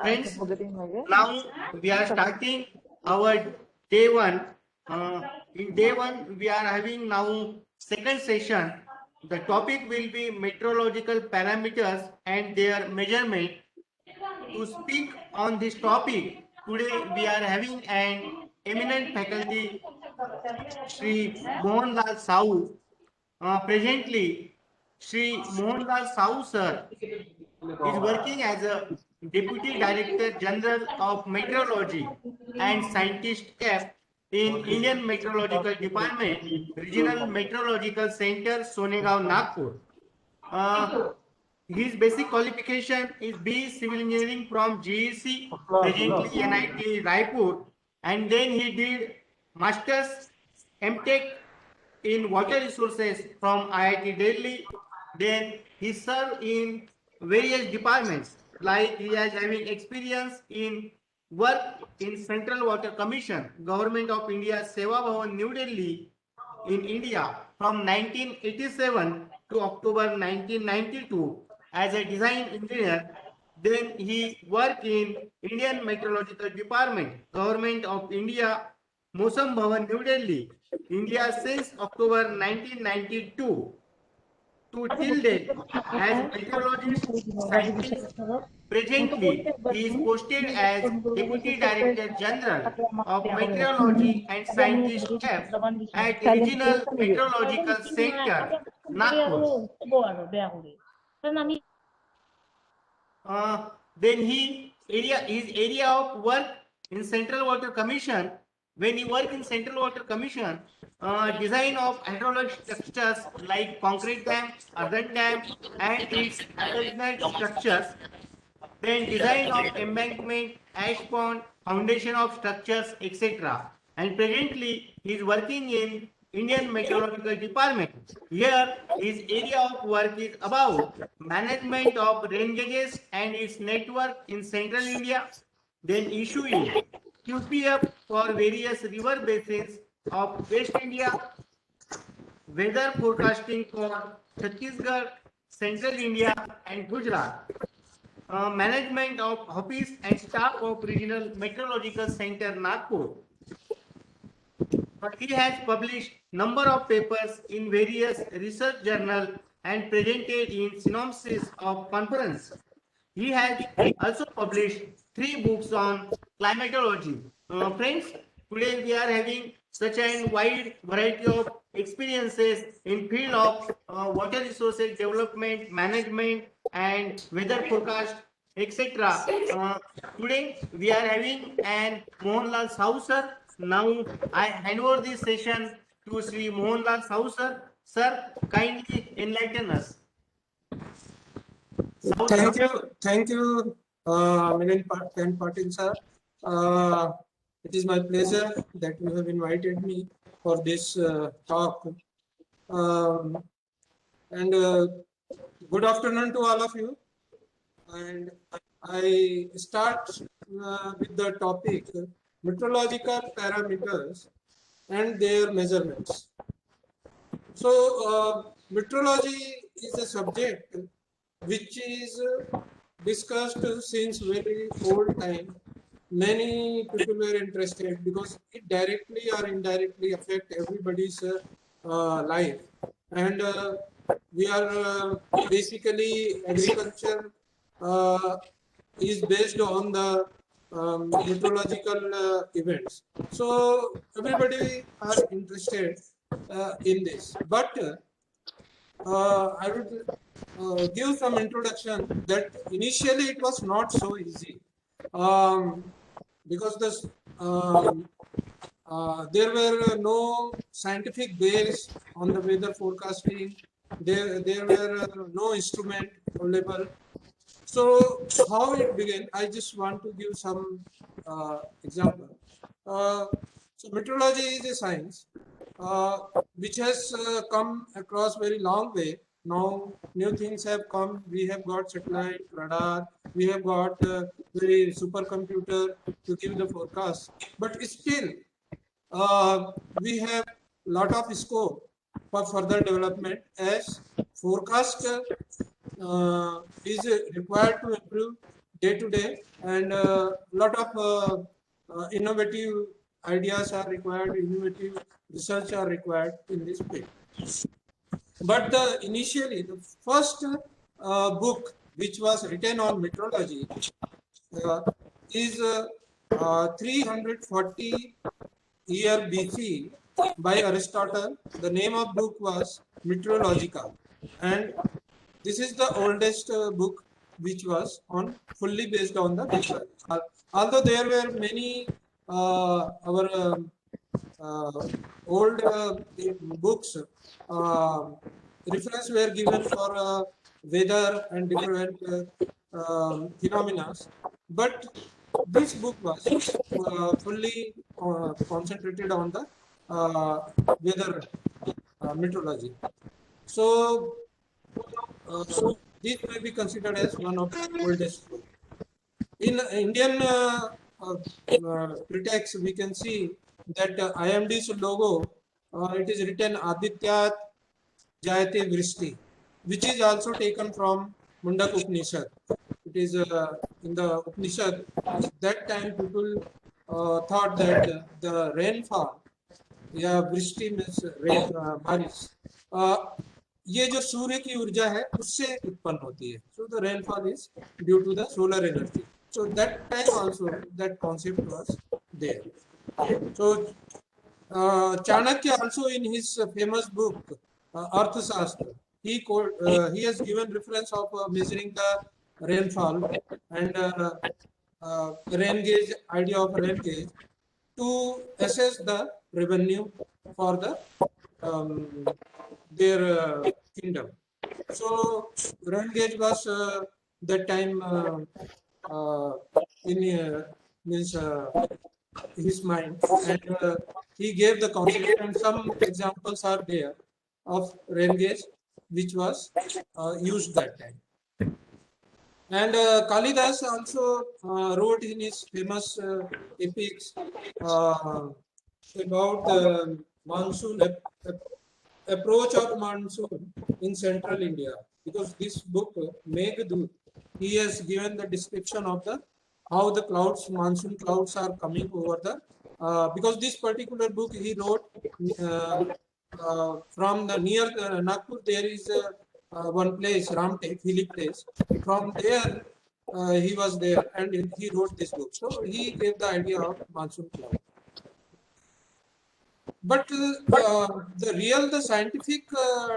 Friends, now we are starting our day one. In day one, we are having now second session. The topic will be meteorological parameters and their measurement. To speak on this topic, today we are having an eminent faculty, Sri Mohanlal Sahu. Presently, Sri Mohanlal Sahu sir is working as a Deputy Director General of Meteorology and Scientist F in Indian Meteorological Department, Regional Meteorological Center, Sonegaon, Nagpur. His basic qualification is B Civil Engineering from GEC, presently NIT Raipur, and then he did Masters MTech in Water Resources from IIT Delhi. Then he served in various departments, like he has having experience in work in Central Water Commission, Government of India, Seva Bhavan, New Delhi, in India from 1987 to October 1992 as a design engineer. Then he worked in Indian Meteorological Department, Government of India, Mosam Bhavan, New Delhi, India since October 1992 to till date as meteorologist scientist. Presently, he is posted as Deputy Director General of Meteorology and Scientist F at Regional Meteorological Center, Nagpur. Then his area of work in Central Water Commission. When he worked in Central Water Commission, design of hydraulic structures like concrete dam, earthen dam, and its attachment structures. Then design of embankment, ash pond, foundation of structures, etc. And presently he is working in Indian Meteorological Department. Here his area of work is about management of rain gauges and its network in central India, then issuing QPF for various river basins of West India, weather forecasting for Chhattisgarh, Central India and Gujarat. Management of office and staff of Regional Meteorological Center, Nagpur. But he has published number of papers in various research journals and presented in synopsis of conference. He has also published 3 books on climatology. Friends, today we are having such a wide variety of experiences in field of water resources development, management, and weather forecast, etc. Today we are having an Mohanlal Sahu sir. Now I hand over this session to Sri Mohanlal Sahu sir. Sir, kindly enlighten us. Thank you, Milind Patil sir. It is my pleasure that you have invited me for this talk. Good afternoon to all of you. And I start with the topic meteorological parameters and their measurements. So, meteorology is a subject which is discussed since very old time. Many people were interested because it directly or indirectly affect everybody's life. And we are basically agriculture is based on the meteorological events. So everybody are interested in this. But I would give some introduction that initially it was not so easy because this, there were no scientific base on the weather forecasting. There were no instrument available. So how it began, I just want to give some example. So meteorology is a science which has come across very long way. Now new things have come. We have got satellite, radar. We have got very supercomputer to give the forecast. But still, we have lot of scope for further development as forecast is required to improve. day to day, and a lot of innovative ideas are required, innovative research are required in this field. But initially, the first book which was written on meteorology uh, is 340 year BC by Aristotle. The name of book was Meteorologica, and this is the oldest book which was on fully based on the meteorology. Although there were many our old books, reference were given for weather and different phenomena, but this book was fully concentrated on the uh, weather meteorology. So this may be considered as one of the oldest books. In Indian pretext, we can see that IMD's logo, it is written Adityat Jayate Vrishti, which is also taken from Mundak Upanishad. It is in the Upanishad. That time people thought that the rainfall, या वृष्टि means rain, बारिश, ये जो सूर्य की ऊर्जा है उससे उत्पन्न होती है. So the rainfall is due to the solar energy. So that time also that concept was there. So Chanakya also in his famous book Arthashastra, he has given reference of measuring the rainfall and rain gauge, idea of rain gauge to assess the revenue for the their kingdom. So rain gauge was that time in means his mind, and he gave the concept, and some examples are there of rain gauge which was used that time. And Kalidas also wrote in his famous epics about the monsoon approach of monsoon in central India, because this book Meghdut, he has given the description of the how the clouds, monsoon clouds are coming over the because this particular book he wrote from the near Nagpur. There is one place, Ramtek, hilly place. From there he was there and he wrote this book. So he gave the idea of monsoon cloud. But the scientific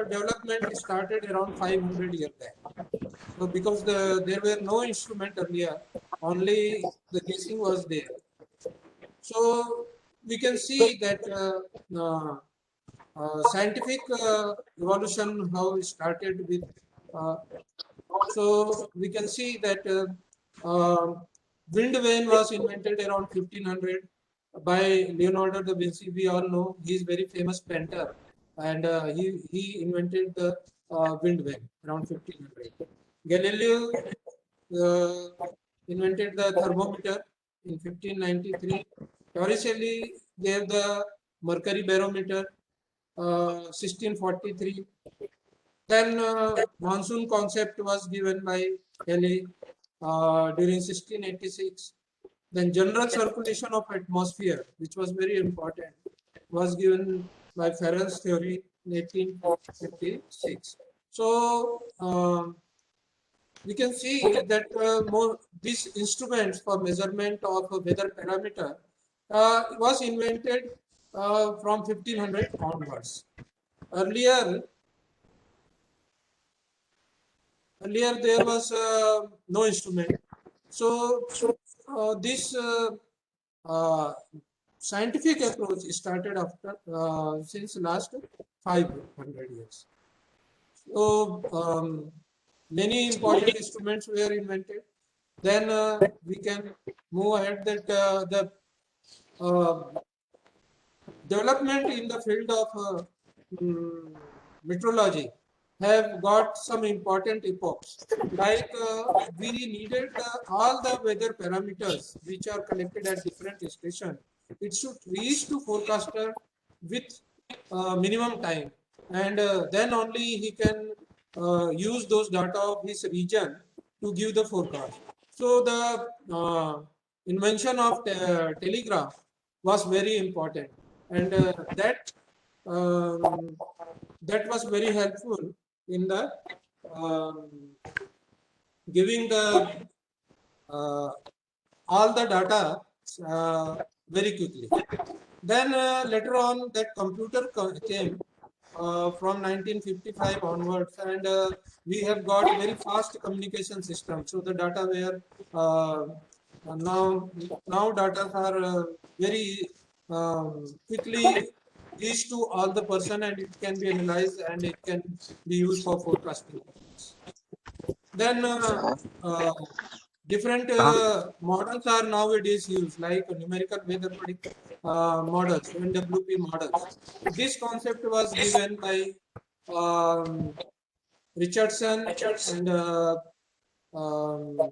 development started around 500 years back. So because there were no instrument earlier, only the guessing was there. So we can see that scientific evolution how it started with. So we can see that wind vane was invented around 1500 by Leonardo da Vinci. We all know he is very famous painter, and he invented the wind vane around 1500. Galileo invented the thermometer in 1593. Torricelli gave the mercury barometer 1643. Then monsoon concept was given by Halley during 1686. Then general circulation of atmosphere, which was very important, was given by Farrell's theory in 1856. So we can see that more these instruments for measurement of a weather parameter was invented from 1500 onwards. Earlier there was no instrument. So this scientific approach started after since last 500 years. So many important instruments were invented. Then we can move ahead that the development in the field of meteorology have got some important epochs. Like we needed all the weather parameters which are collected at different stations. It should reach to forecaster with minimum time, and then only he can use those data of his region to give the forecast. So the invention of telegraph was very important, and um, that was very helpful in the um, giving the all the data very quickly. Then later on, that computer came from 1955 onwards, and we have got very fast communication system. So the data were now data are very quickly reach to all the person, and it can be analyzed and it can be used for forecasting. Then different models are nowadays used, like numerical weather predict models, NWP models. This concept was given by um, Richardson and um,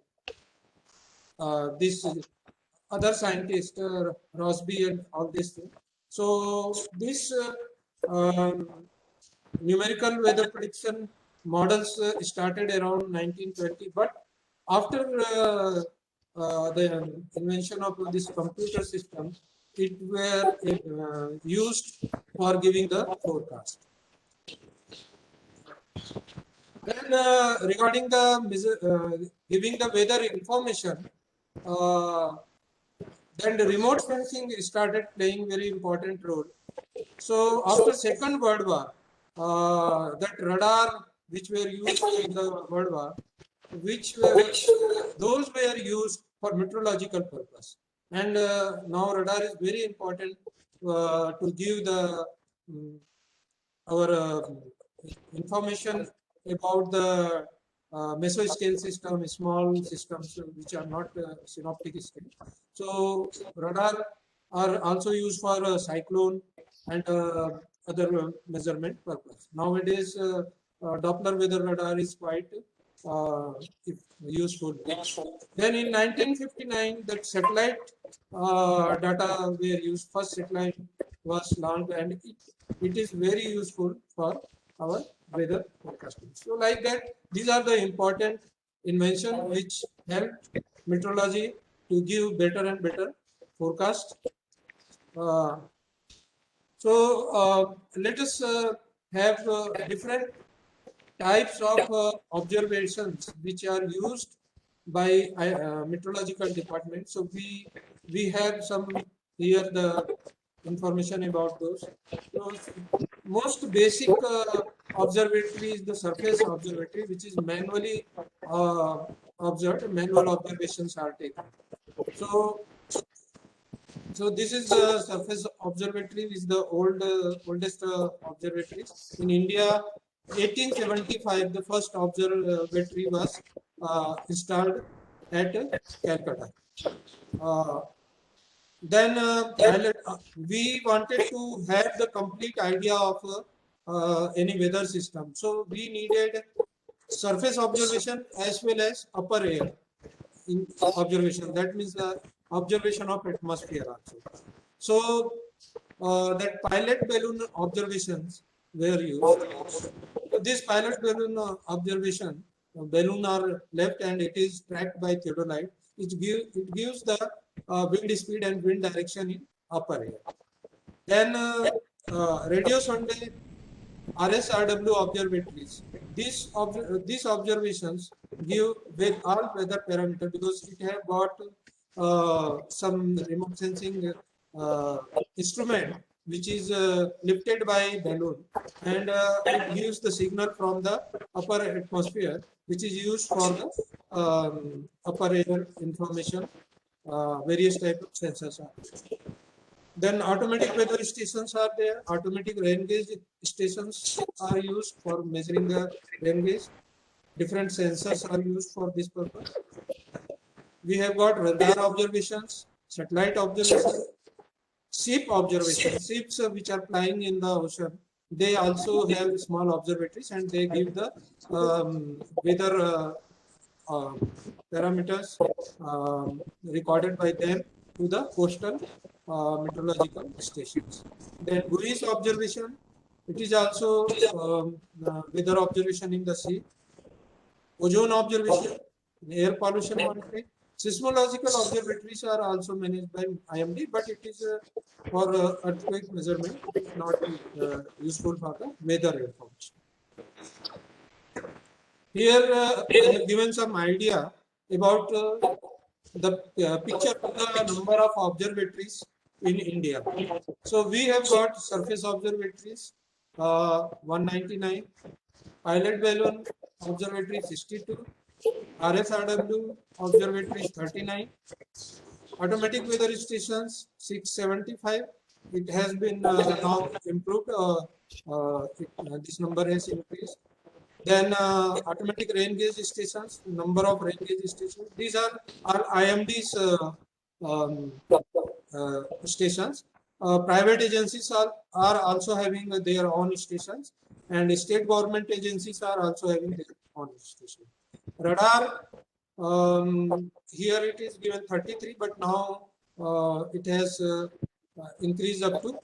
this other scientist, Rosby and all this thing. So this numerical weather prediction models started around 1920, but after the invention of this computer system, it were used for giving the forecast. Then regarding the giving the weather information, then the remote sensing started playing very important role. So after Second World War, that radar which were used in the World War, those were used for meteorological purpose. And now radar is very important to give the our information about the mesoscale system, small systems which are not synoptic scale. So radar are also used for cyclone and other measurement purpose. Nowadays, Doppler weather radar is quite useful. Then in 1959, that satellite data were used. First satellite was launched, and it is very useful for our weather forecasting. So like that, these are the important inventions which helped meteorology to give better and better forecast. Let us have different types of observations which are used by meteorological department. So we have some here the information about those. So most basic observatory is the surface observatory, which is manually observed. Manual observations are taken. So this is the surface observatory, is the oldest observatory in India. 1875, the first observatory was installed at Calcutta. Then we wanted to have the complete idea of any weather system. So we needed surface observation as well as upper air in observation. That means the observation of atmosphere also. So that pilot balloon observations were used. So this pilot balloon observation, balloon are left and it is tracked by theodolite. It gives the wind speed and wind direction in upper air. Then radio sonde RSRW observatories. These observations give with all weather parameter because it have got some remote sensing instrument which is lifted by balloon, and it gives the signal from the upper atmosphere which is used for the upper air information. Various type of sensors are. Then automatic weather stations are there. Automatic rain gauge stations are used for measuring the rain gauge. Different sensors are used for this purpose. We have got radar observations, satellite observations, ship observations. Ships which are flying in the ocean, they also have small observatories and they give the weather parameters recorded by them to the coastal meteorological stations. Then buoys observation, it is also weather observation in the sea. Ozone observation, air pollution monitoring. Seismological observatories are also managed by IMD, but it is for earthquake measurement. It is not useful for the weather information. Here I have given some idea about the picture of the number of observatories in India. So we have got surface observatories 199, pilot balloon observatory 62, RSRW observatories 39, automatic weather stations 675. It has been now improved. This number has increased. Then automatic rain gauge stations, number of rain gauge stations. These are IMD's um, stations. Private agencies are also having their own stations, and state government agencies are also having their own stations. Radar, here it is given 33, but now it has increased up to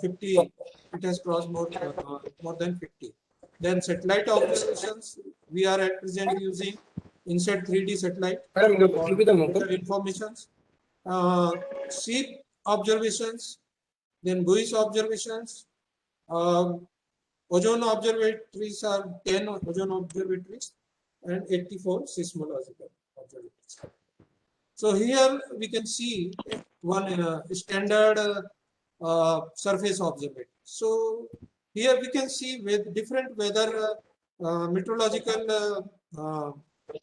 50. It has crossed more than 50. Then satellite observations, we are at present using INSAT 3D satellite for weather informations. Sheep observations, then buoys observations, ozone observatories are 10 ozone observatories and 84 seismological observatories. So here we can see one standard surface observatory. So here we can see with different weather meteorological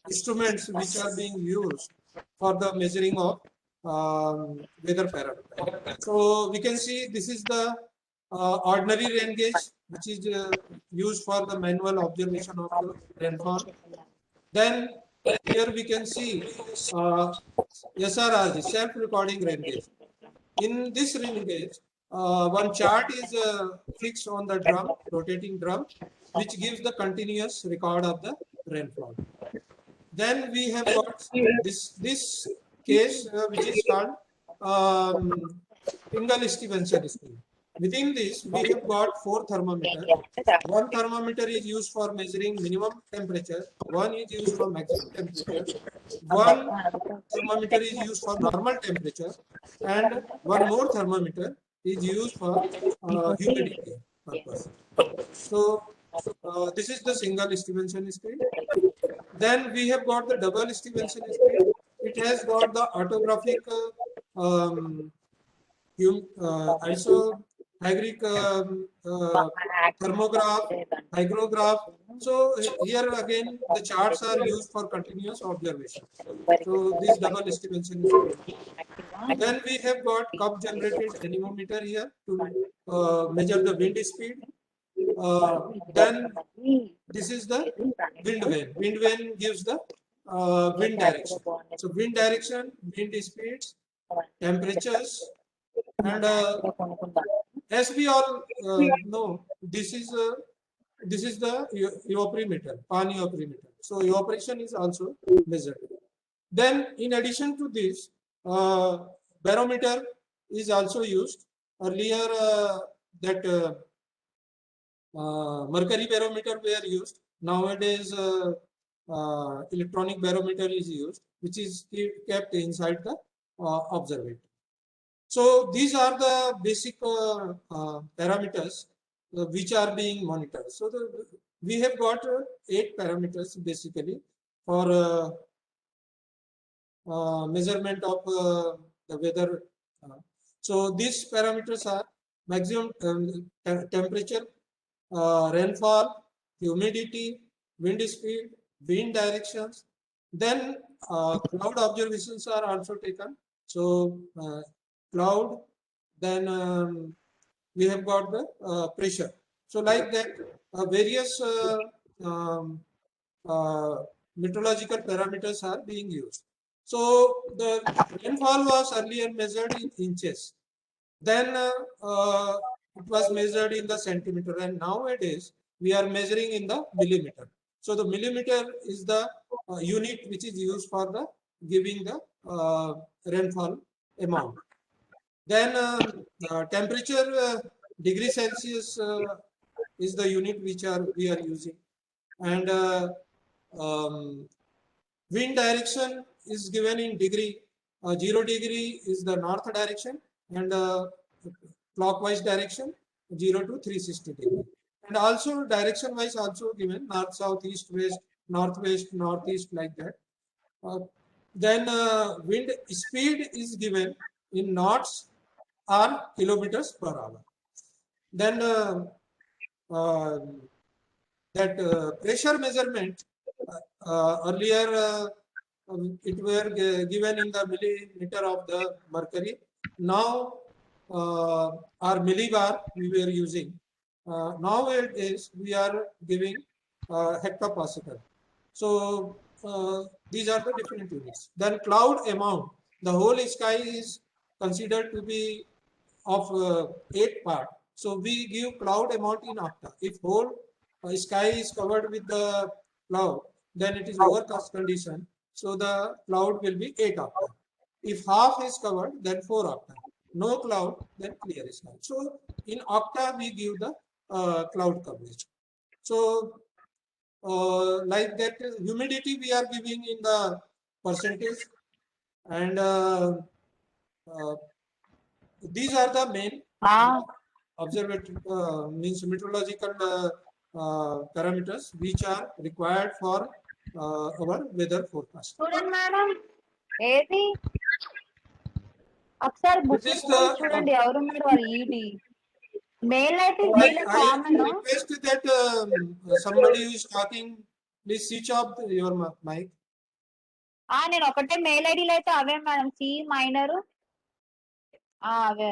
instruments which are being used for the measuring of weather parameters. So we can see this is the ordinary rain gauge, which is used for the manual observation of the rainfall. Then here we can see SRRG, self-recording rain gauge. In this rain gauge, one chart is fixed on the drum, rotating drum, which gives the continuous record of the rainfall. Then we have got this case which is called single Stevenson scale. Within this, we have got 4 thermometers. One thermometer is used for measuring minimum temperature. One is used for maximum temperature. One thermometer is used for normal temperature, and one more thermometer is used for humidity purpose. So this is the single Stevenson scale. Then we have got the double Stevenson scale. It has got the orthographic isogryc thermograph, hygrograph. So here again the charts are used for continuous observation. So this double Stevenson scale. Then we have got cup generated anemometer here to measure the wind speed. Then this is the wind vane. Wind vane gives the wind direction. So wind direction, wind speeds, temperatures, and as we all know, this is the evaporemeter, pan evaporemeter. So evaporation is also measured. Then in addition to this, barometer is also used. Earlier that mercury barometer were used. Nowadays electronic barometer is used, which is kept inside the observatory. So these are the basic parameters which are being monitored. So we have got 8 parameters basically for measurement of the weather. So these parameters are maximum temperature, rainfall, humidity, wind speed, wind directions. Then cloud observations are also taken. So cloud, then we have got the pressure. So like that, various meteorological parameters are being used. So the rainfall was earlier measured in inches. Then it was measured in the centimeter, and nowadays we are measuring in the millimeter. So the millimeter is the unit which is used for the giving the rainfall amount. Then temperature degree Celsius is the unit which we are using, and Wind direction is given in degree. 0 degree is the north direction, and clockwise direction 0 to 360 degree. And also direction wise also given north, south, east, west, northwest, northeast, like that. Then wind speed is given in knots or kilometers per hour. Then that pressure measurement earlier it were given in the millimeter of the mercury. Now our millibar we were using. Nowadays we are giving hectopascal. So these are the different units. Then cloud amount. The whole sky is considered to be of 8 part. So we give cloud amount in octa. If whole sky is covered with the cloud, then it is overcast condition. So the cloud will be 8 octa. If half is covered, then 4 octa. No cloud, then clear sky. So in octa we give the cloud coverage. So like that humidity we are giving in the percentage, and these are the main observatory means meteorological parameters which are required for our weather forecast. చూడండి madam ఏది ఒకసారి book This is the చూడండి ఎవరున్నారు వారు ఈడి mail అయితే I common request that somebody who is talking, please switch off your mic. నేను ఒకటే మెయిల్ ఐడీలు అయితే అవే మేడం సి మైనర్ అవే అవే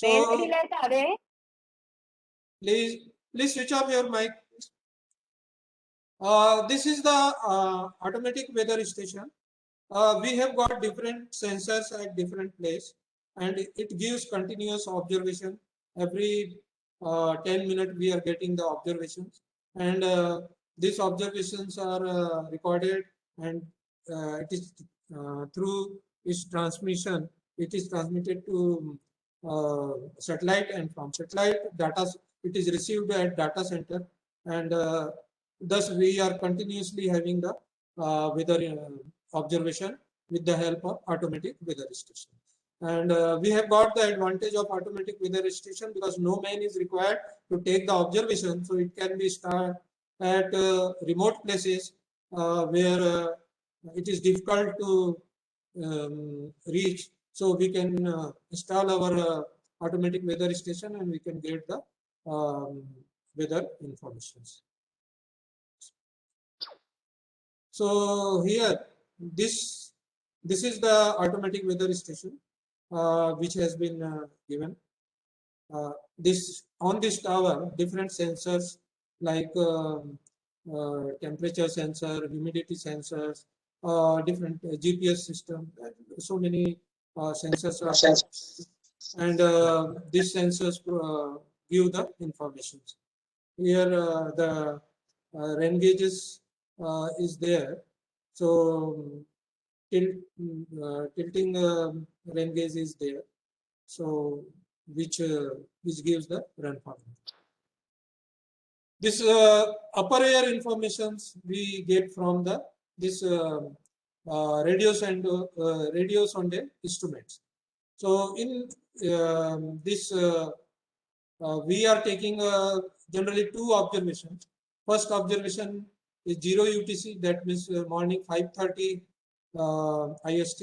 మెయిల్ So ఐడీలు అయితే అవే please switch off your mic. This is the automatic weather station. We have got different sensors at different place, and it gives continuous observation. Every 10 minutes we are getting the observations, and these observations are recorded, and it is through its transmission, it is transmitted to satellite, and from satellite data it is received at data center, and thus we are continuously having the weather observation with the help of automatic weather station. And we have got the advantage of automatic weather station because no man is required to take the observation, so it can be started at remote places where it is difficult to reach. So we can install our automatic weather station and we can get the weather informations. So here this is the automatic weather station which has been given. This on this tower different sensors like temperature sensor, humidity sensors, different GPS system, so many sensors are there. And these sensors give the information. Here the rain gauges is there, so tilting rain gauge is there, so which gives the rainfall. This upper air informations we get from the this radios and radios on the instruments. So in this we are taking generally 2 observations. First observation is 0 UTC, that means morning 5:30 IST,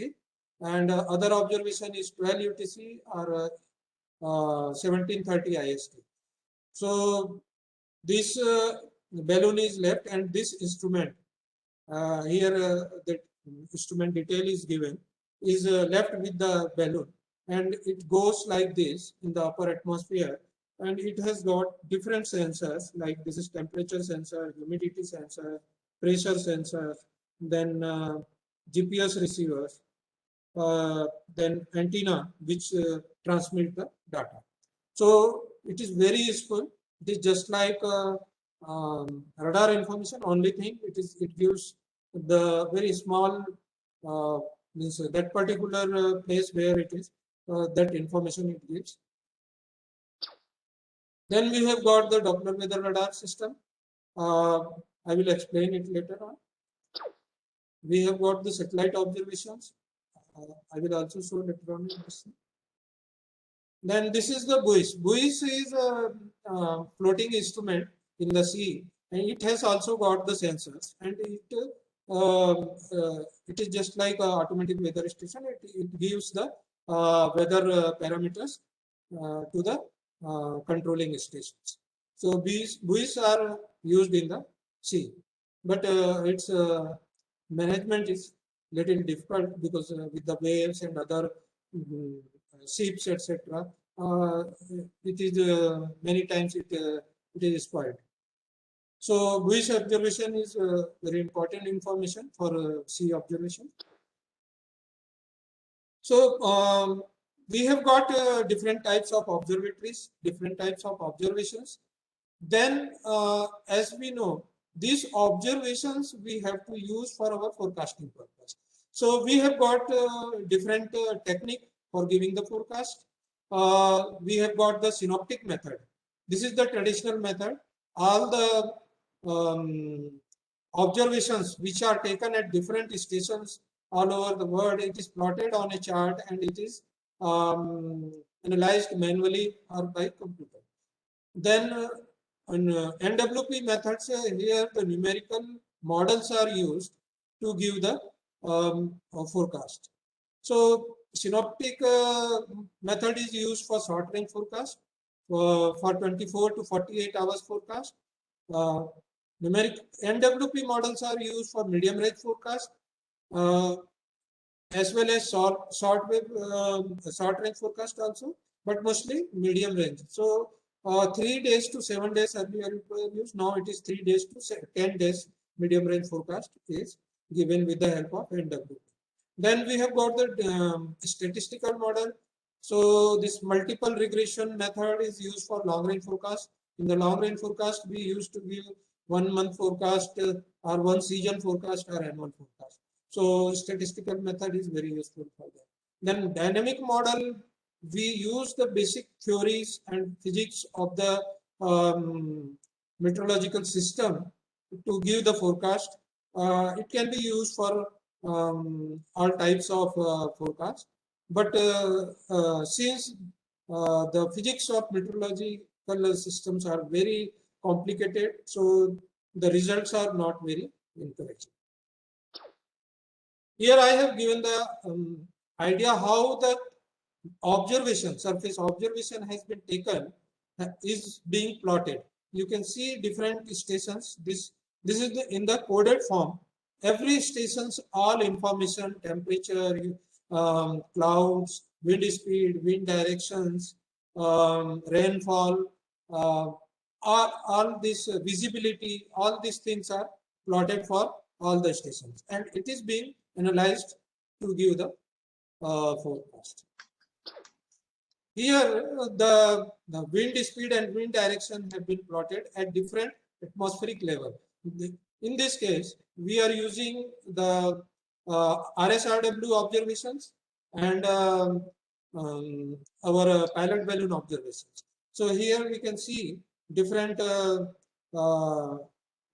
and other observation is 12 UTC or 17:30 IST. So this balloon is left, and this instrument here the instrument detail is given is left with the balloon, and it goes like this in the upper atmosphere, and it has got different sensors like this is temperature sensor, humidity sensor, pressure sensor, then GPS receivers, then antenna which transmit the data. So it is very useful. It is just like radar information. Only thing it gives the very small means that particular place where it is that information it gives. Then we have got the Doppler weather radar system. I will explain it later on. we have got the satellite observations. I will also show later on in this. Then this is the buoys. Buoys is a floating instrument in the sea, and it has also got the sensors, and it is just like a automatic weather station. It gives the weather parameters to the controlling stations. So buoys are used in the sea, but its management is little difficult because with the waves and other ships, etc. It is many times it is spoiled. So buoys observation is very important information for sea observation. So we have got different types of observatories, different types of observations. Then as we know, these observations we have to use for our forecasting purpose. So we have got different technique for giving the forecast. We have got the synoptic method. This is the traditional method. All the observations which are taken at different stations all over the world, it is plotted on a chart and it is analyzed manually or by computer. Then NWP methods, here the numerical models are used to give the forecast. So synoptic method is used for short range forecast for 24 to 48 hours forecast. Numeric NWP models are used for medium range forecast as well as short range forecast also, but mostly medium range. So 3 days to 7 days earlier used. Now it is 3 days to 10 days medium range forecast is given with the help of NWP. Then we have got the statistical model. So this multiple regression method is used for long range forecast. In the long range forecast, we used to give 1 month forecast or 1 season forecast or annual forecast. So statistical method is very useful for that. Then dynamic model, we use the basic theories and physics of the meteorological system to give the forecast. It can be used for all types of forecast, but since the physics of meteorological systems are very complicated, so the results are not very encouraging. Here I have given the idea how the observation, surface observation has been taken, is being plotted. You can see different stations. This is in the coded form. Every station's all information, temperature, clouds, wind speed, wind directions, rainfall, all this visibility, all these things are plotted for all the stations, and it is being analyzed to give the forecast. Here the wind speed and wind direction have been plotted at different atmospheric level. In this case, we are using the RSRW observations and our pilot balloon observations. So here we can see different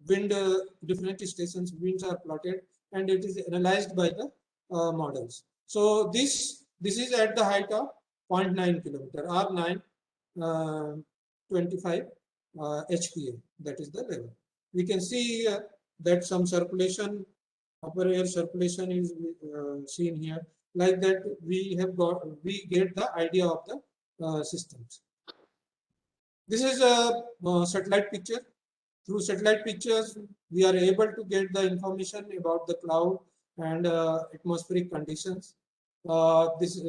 wind, different stations winds are plotted, and it is analyzed by the models. So this is at the height of 0.9 kilometer or 925 HPA. That is the level. We can see that some circulation, upper air circulation is seen here. Like that, we get the idea of the systems. This is a satellite picture. Through satellite pictures, we are able to get the information about the cloud and atmospheric conditions. This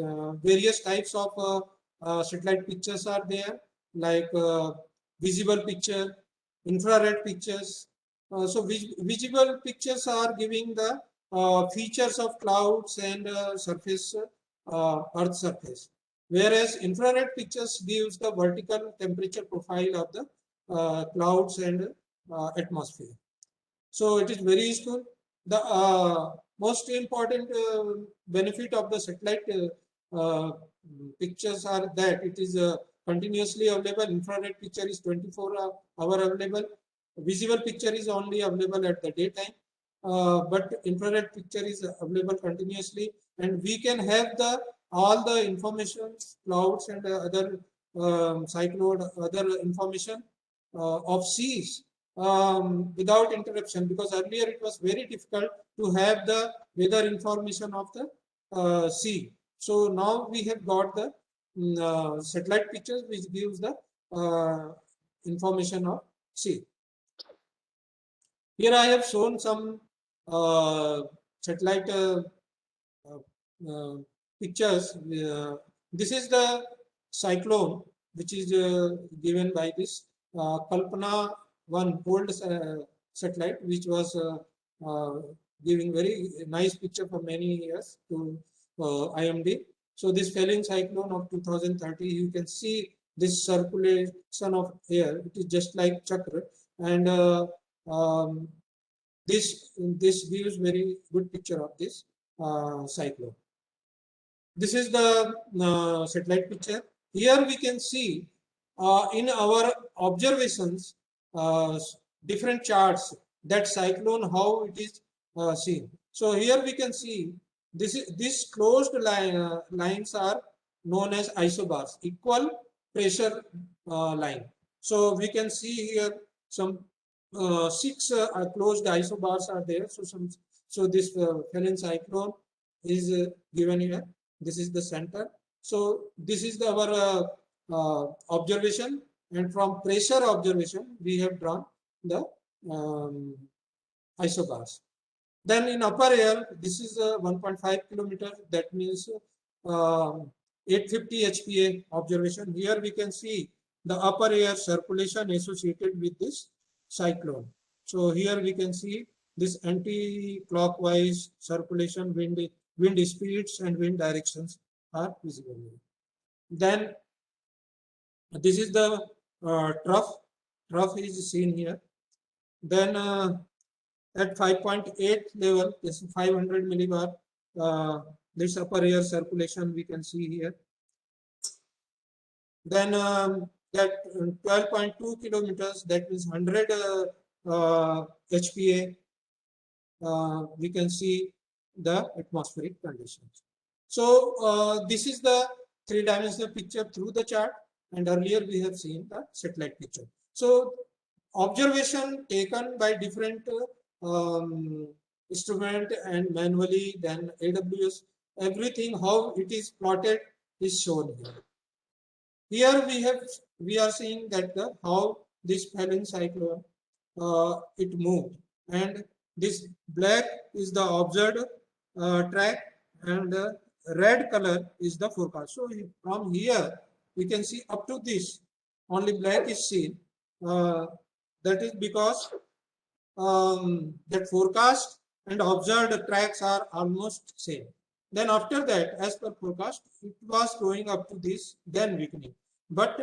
various types of satellite pictures are there, like visible picture, infrared pictures. So visible pictures are giving the features of clouds and surface, Earth surface, whereas infrared pictures gives the vertical temperature profile of the clouds and atmosphere. So it is very useful. The most important benefit of the satellite pictures are that it is continuously available. Infrared picture is 24 hour available. Visible picture is only available at the daytime. but infrared picture is available continuously, and we can have the all the information, clouds and other cyclone, other information of seas without interruption, because earlier it was very difficult to have the weather information of the sea. So now we have got the satellite pictures which gives the information of sea. Here I have shown some satellite uh, pictures. This is the cyclone which is given by this Kalpana 1 old satellite, which was giving very nice picture for many years to IMD. So this Feline cyclone of 2030, you can see this circulation of air. It is just like chakra, and this gives very good picture of this cyclone. This is the satellite picture. Here we can see in our observations different charts that cyclone how it is seen. So here we can see this closed lines are known as isobars, equal pressure line. So we can see here some 6 closed isobars are there. So this Feline cyclone is given here. This is the center. So this is our observation, and from pressure observation we have drawn the isobars. Then in upper air, this is 1.5 kilometer. That means 850 HPA observation. Here we can see the upper air circulation associated with this cyclone. So here we can see this anti-clockwise circulation, wind speeds and wind directions are visible. Then this is the trough. Trough is seen here. Then at 5.8 level, this is 500 millibar. This upper air circulation we can see here. Then that 12.2 kilometers, that means 100 HPA. We can see the atmospheric conditions. So this is the 3-dimensional picture through the chart, and earlier we have seen the satellite picture. So observation taken by different instrument and manually, then AWS, everything how it is plotted is shown here. Here we are seeing that how this Feline cyclone it moved, and this black is the observed track, and red color is the forecast. So from here we can see up to this only black is seen. That is because that forecast and observed tracks are almost same. Then after that, as per forecast, it was going up to this, then weakening. But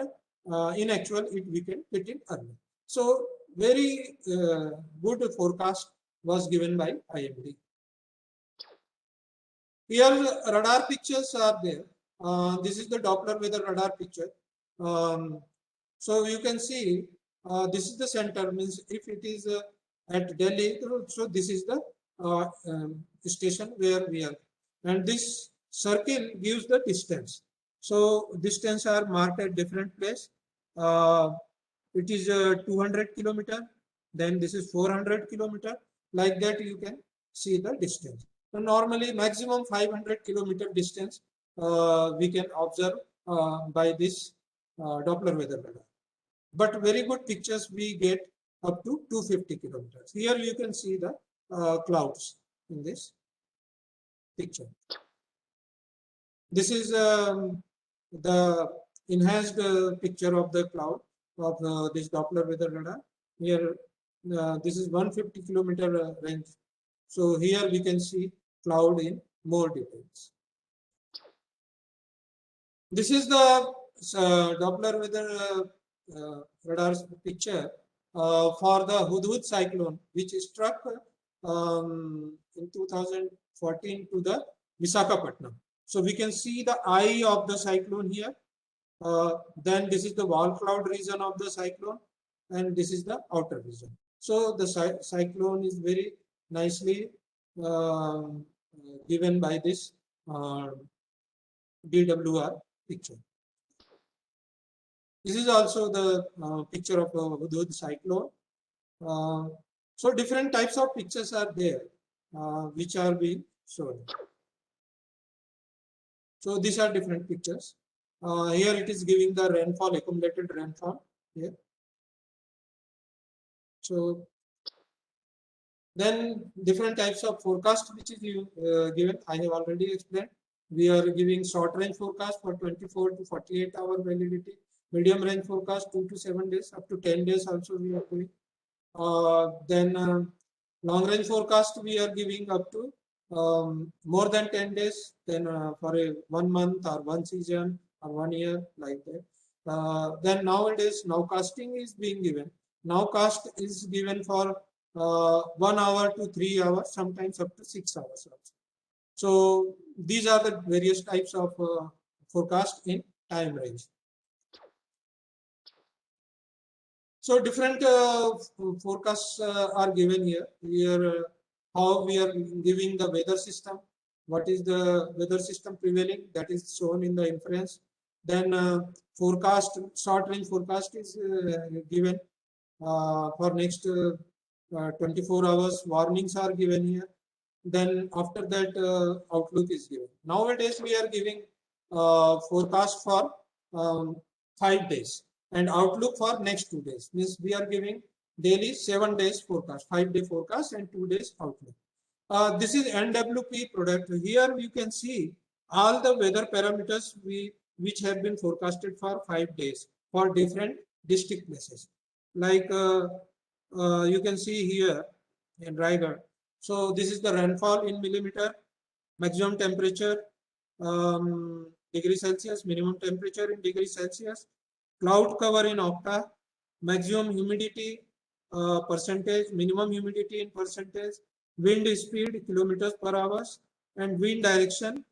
in actual, it weakened little early. So very good forecast was given by IMD. Here radar pictures are there. This is the Doppler weather radar picture. So you can see this is the center, means if it is at Delhi, so this is the station where we are, and this circle gives the distance. So distance are marked at different place. It is 200 kilometer, then this is 400 kilometer. Like that you can see the distance. So normally maximum 500 kilometer distance we can observe by this Doppler weather radar. But very good pictures we get up to 250 kilometers. Here you can see the clouds in this picture. This is the enhanced picture of the cloud of this Doppler weather radar. Here this is 150 kilometer range. So here we can see cloud in more details. This is the Doppler weather radar picture for the Hudhud cyclone, which struck in 2014 to the Visakhapatnam. So we can see the eye of the cyclone here. Then this is the wall cloud region of the cyclone, and this is the outer region. So the cyclone is very nicely given by this DWR picture. This is also the picture of Hudhud cyclone. So different types of pictures are there which are being shown. So these are different pictures. Here it is giving the rainfall, accumulated rainfall here. So then different types of forecast which is given, I have already explained. We are giving short range forecast for 24 to 48 hour validity, medium range forecast 2 to 7 days, up to 10 days also we are doing. Then long range forecast we are giving up to more than 10 days, then for a 1 month or 1 season or 1 year, like that. Then nowadays nowcasting is being given. Nowcast is given for 1 hour to 3 hours, sometimes up to 6 hours also. So these are the various types of forecast in time range. So different forecasts are given here. Here how we are giving the weather system, what is the weather system prevailing, that is shown in the inference. Then forecast, short range forecast is given for next 24 hours. Warnings are given here. Then after that outlook is given. Nowadays we are giving forecast for 5 days and outlook for next 2 days. Means we are giving daily 7 days forecast, 5-day forecast and 2 days outlook. This is NWP product. Here you can see all the weather parameters which have been forecasted for 5 days for different district places. Like you can see here in Raigad. So this is the rainfall in millimeter, maximum temperature degree Celsius, minimum temperature in degree Celsius, cloud cover in octa, maximum humidity percentage, minimum humidity in percentage, wind speed kilometers per hour, and wind direction.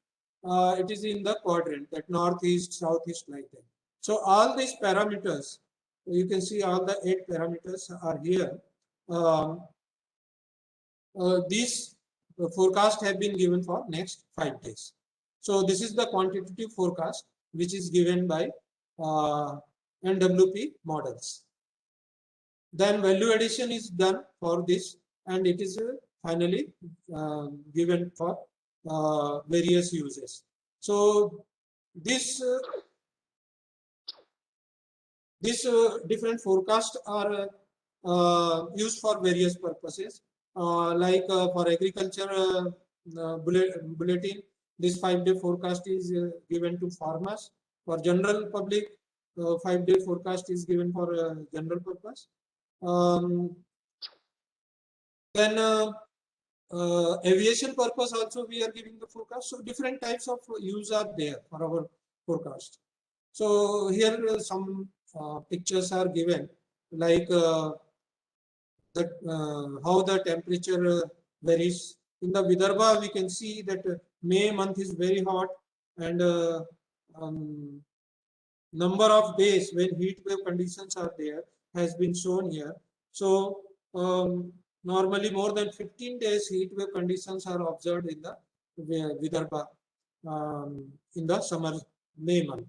It is in the quadrant, that northeast, southeast, like that. So all these parameters, you can see all the 8 parameters are here. These forecasts have been given for next 5 days. So this is the quantitative forecast which is given by NWP models. Then value addition is done for this, and it is finally given for various uses. So this different forecasts are used for various purposes. Like for agriculture bulletin, this 5-day forecast is given to farmers. For general public, 5-day forecast is given for general purpose. Then aviation purpose also we are giving the forecast. So different types of use are there for our forecast. So here some pictures are given, like how the temperature varies. In the Vidarbha, we can see that May month is very hot, and number of days when heat wave conditions are there has been shown here. So normally more than 15 days heat wave conditions are observed in the Vidarbha in the summer May month.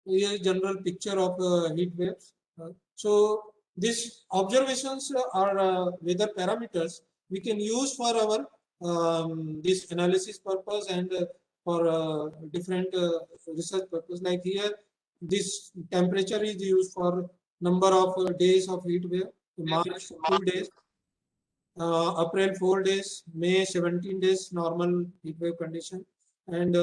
Here is general picture of heat waves. So these observations are weather parameters we can use for our this analysis purpose and for different research purpose. Like here, this temperature is used for number of days of heat wave. March 2 days, April 4 days, May 17 days normal heat wave condition, and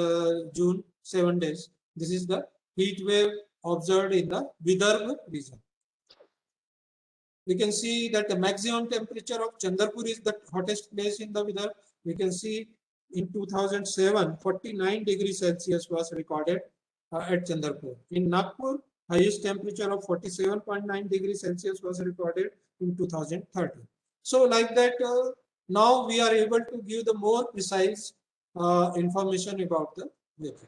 June 7 days. This is the heat wave observed in the Vidarbha region. We can see that the maximum temperature of Chandrapur is the hottest place in the Vidarbha. We can see in 2007, 49 degrees Celsius was recorded at Chandrapur. In Nagpur, highest temperature of 47.9 degrees Celsius was recorded in 2013. So like that, now we are able to give the more precise information about the weather.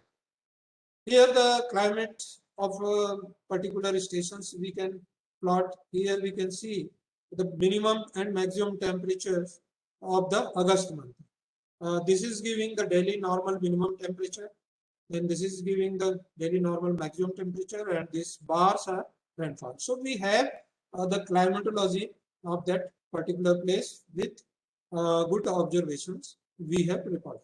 Here the climate of particular stations we can plot. Here we can see the minimum and maximum temperatures of the August month. This is giving the daily normal minimum temperature, then this is giving the daily normal maximum temperature, and these bars are rainfall. So we have the climatology of that particular place with good observations we have recorded.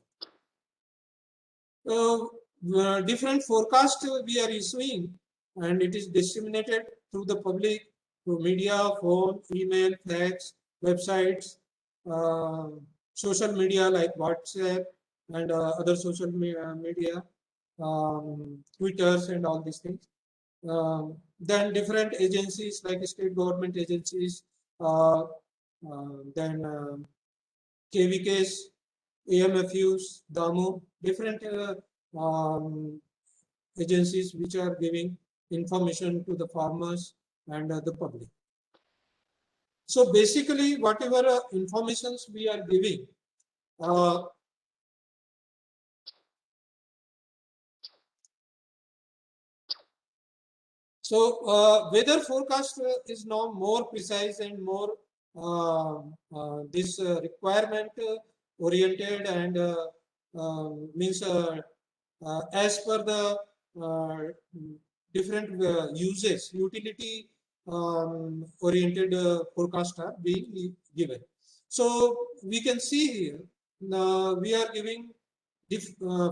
Different forecast we are issuing, and it is disseminated through the public, through media, phone, email, fax, websites, uh, social media like WhatsApp and other social media, Twitters and all these things. Then different agencies like state government agencies, then KVKs, AMFUs, DAMO, different agencies which are giving information to the farmers and the public. So basically, whatever informations we are giving, weather forecast is now more precise and more this requirement oriented, and means as per the different uses, utility oriented forecast are being given. So we can see here, we are giving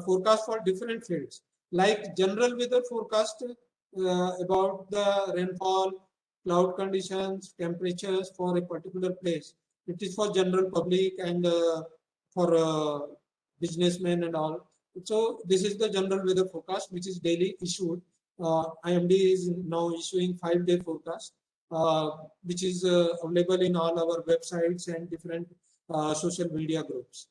forecast for different fields, like general weather forecast about the rainfall, cloud conditions, temperatures for a particular place. It is for general public and for businessmen and all. So this is the general weather forecast, which is daily issued. IMD is now issuing 5-day forecast, which is available in all our websites and different social media groups.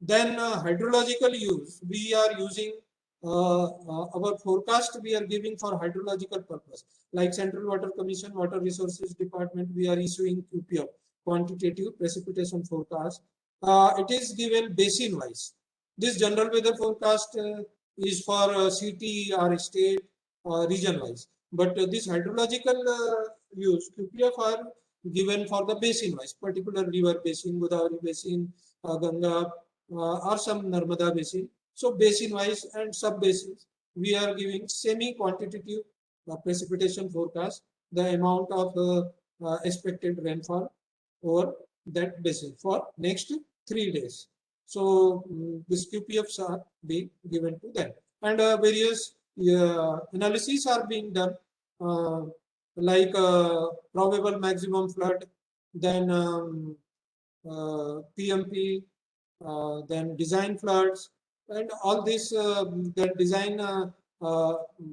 Then hydrological use, we are using our forecast we are giving for hydrological purpose, like Central Water Commission, Water Resources Department, we are issuing QPF, quantitative precipitation forecast. It is given basin wise. This general weather forecast is for city or state region wise, but this hydrological use QPF are given for the basin wise, particular river basin, Godavari basin, Ganga, or some Narmada basin. So basin wise and sub basins, we are giving semi-quantitative precipitation forecast, the amount of expected rainfall over that basin for next 3 days. So these QPFs are being given to them, and various analyses are being done, like probable maximum flood, then PMP, then design floods, and all this, then design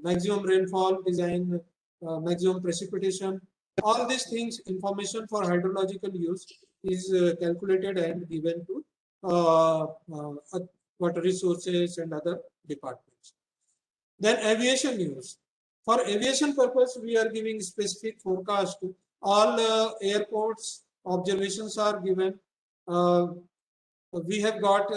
maximum rainfall, design maximum precipitation. All these things, information for hydrological use is calculated and given to water resources and other departments. Then aviation use. For aviation purpose, we are giving specific forecast. All airports observations are given. We have got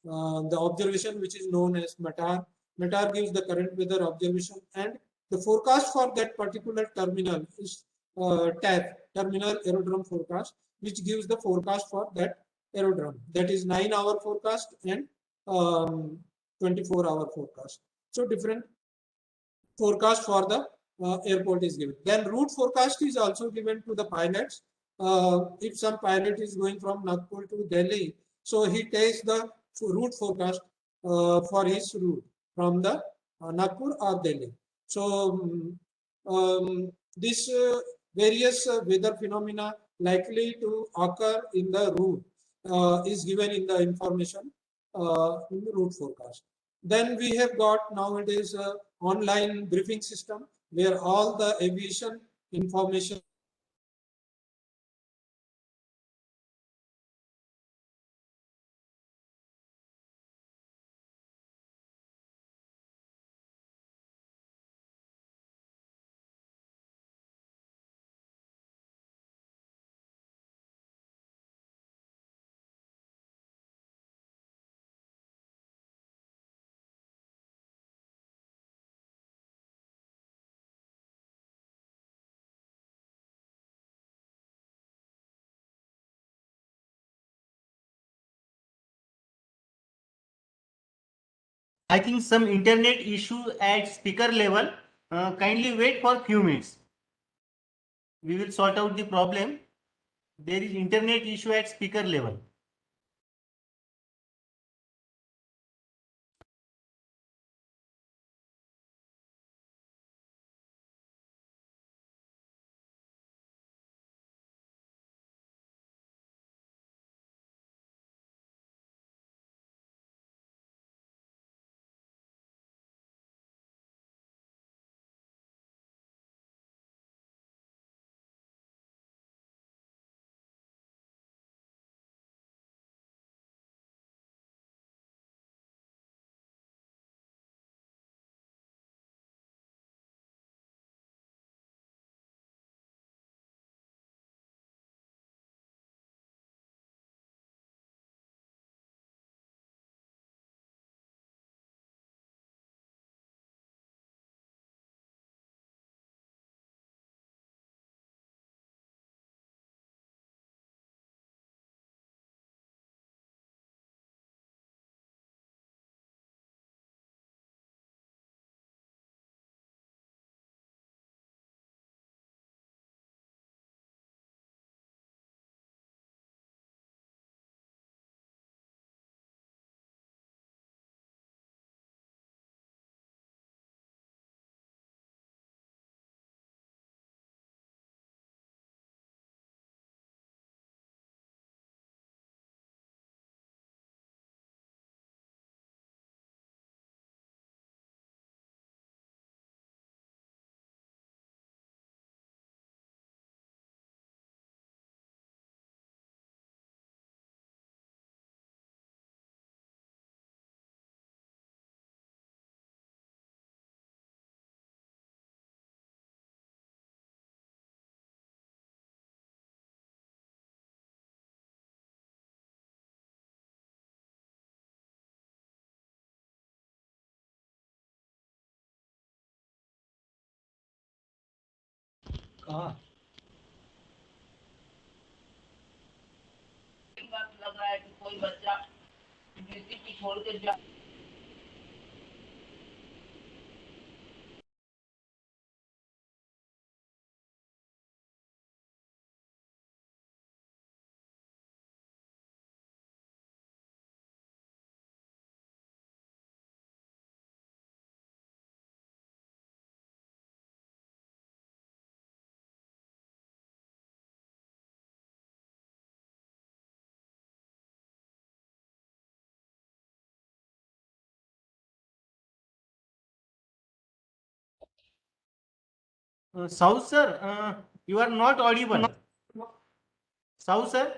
the observation which is known as METAR. METAR gives the current weather observation, and the forecast for that particular terminal is TAF, Terminal Aerodrome Forecast, which gives the forecast for that aerodrome. That is 9-hour forecast and 24-hour forecast. So different forecast for the airport is given. Then route forecast is also given to the pilots. If some pilot is going from Nagpur to Delhi, so he takes the route forecast for his route from the Nagpur or Delhi. So this various weather phenomena likely to occur in the route is given in the information in the route forecast. Then we have got nowadays online briefing system where all the aviation information I think some internet issue at speaker level. Kindly wait for few minutes. We will sort out the problem. There is internet issue at speaker level. South sir, you are not audible. South sir.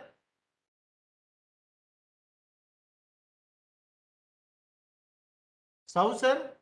South sir.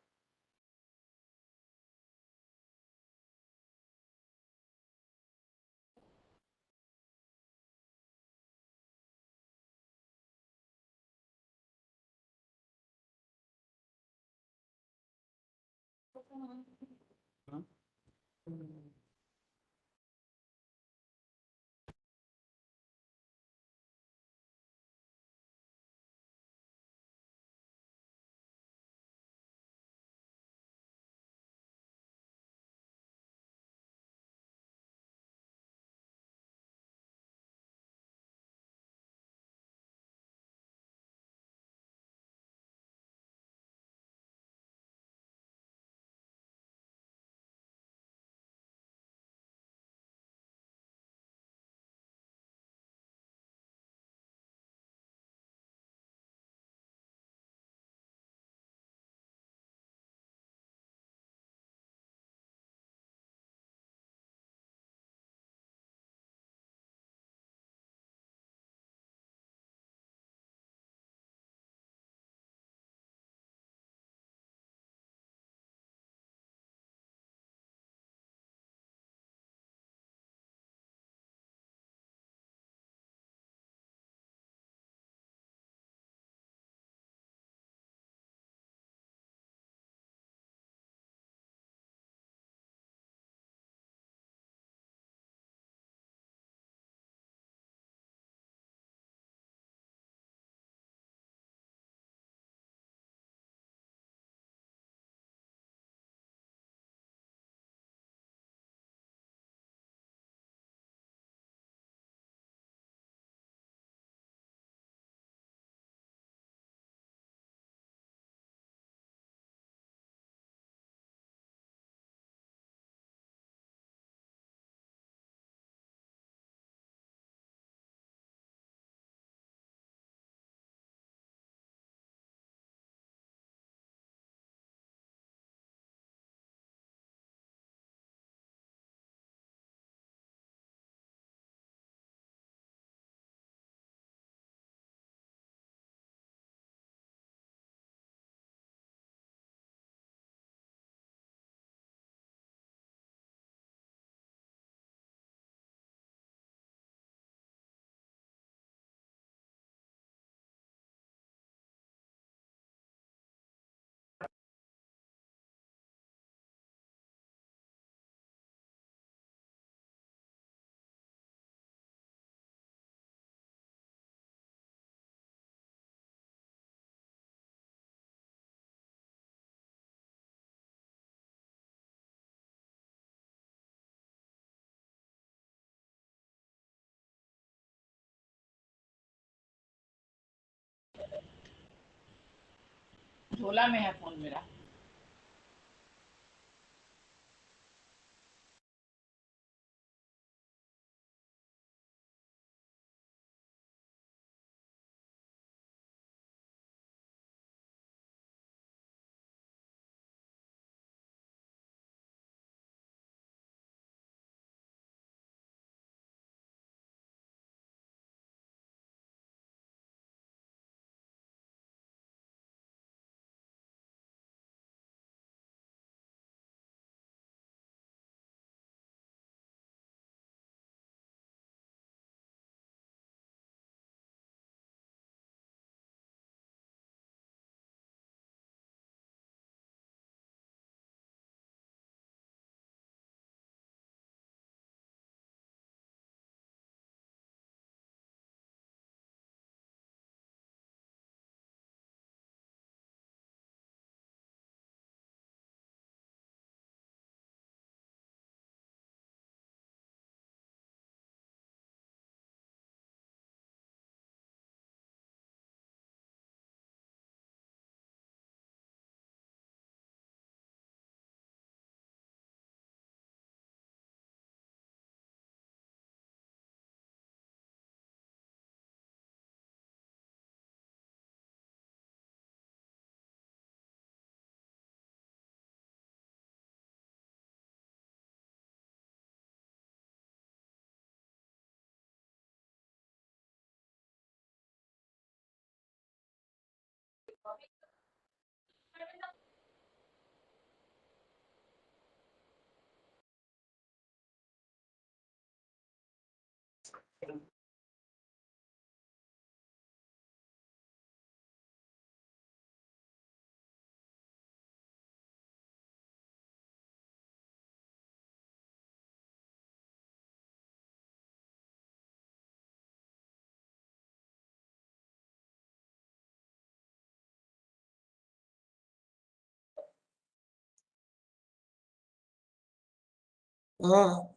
झोला में है phone मेरा।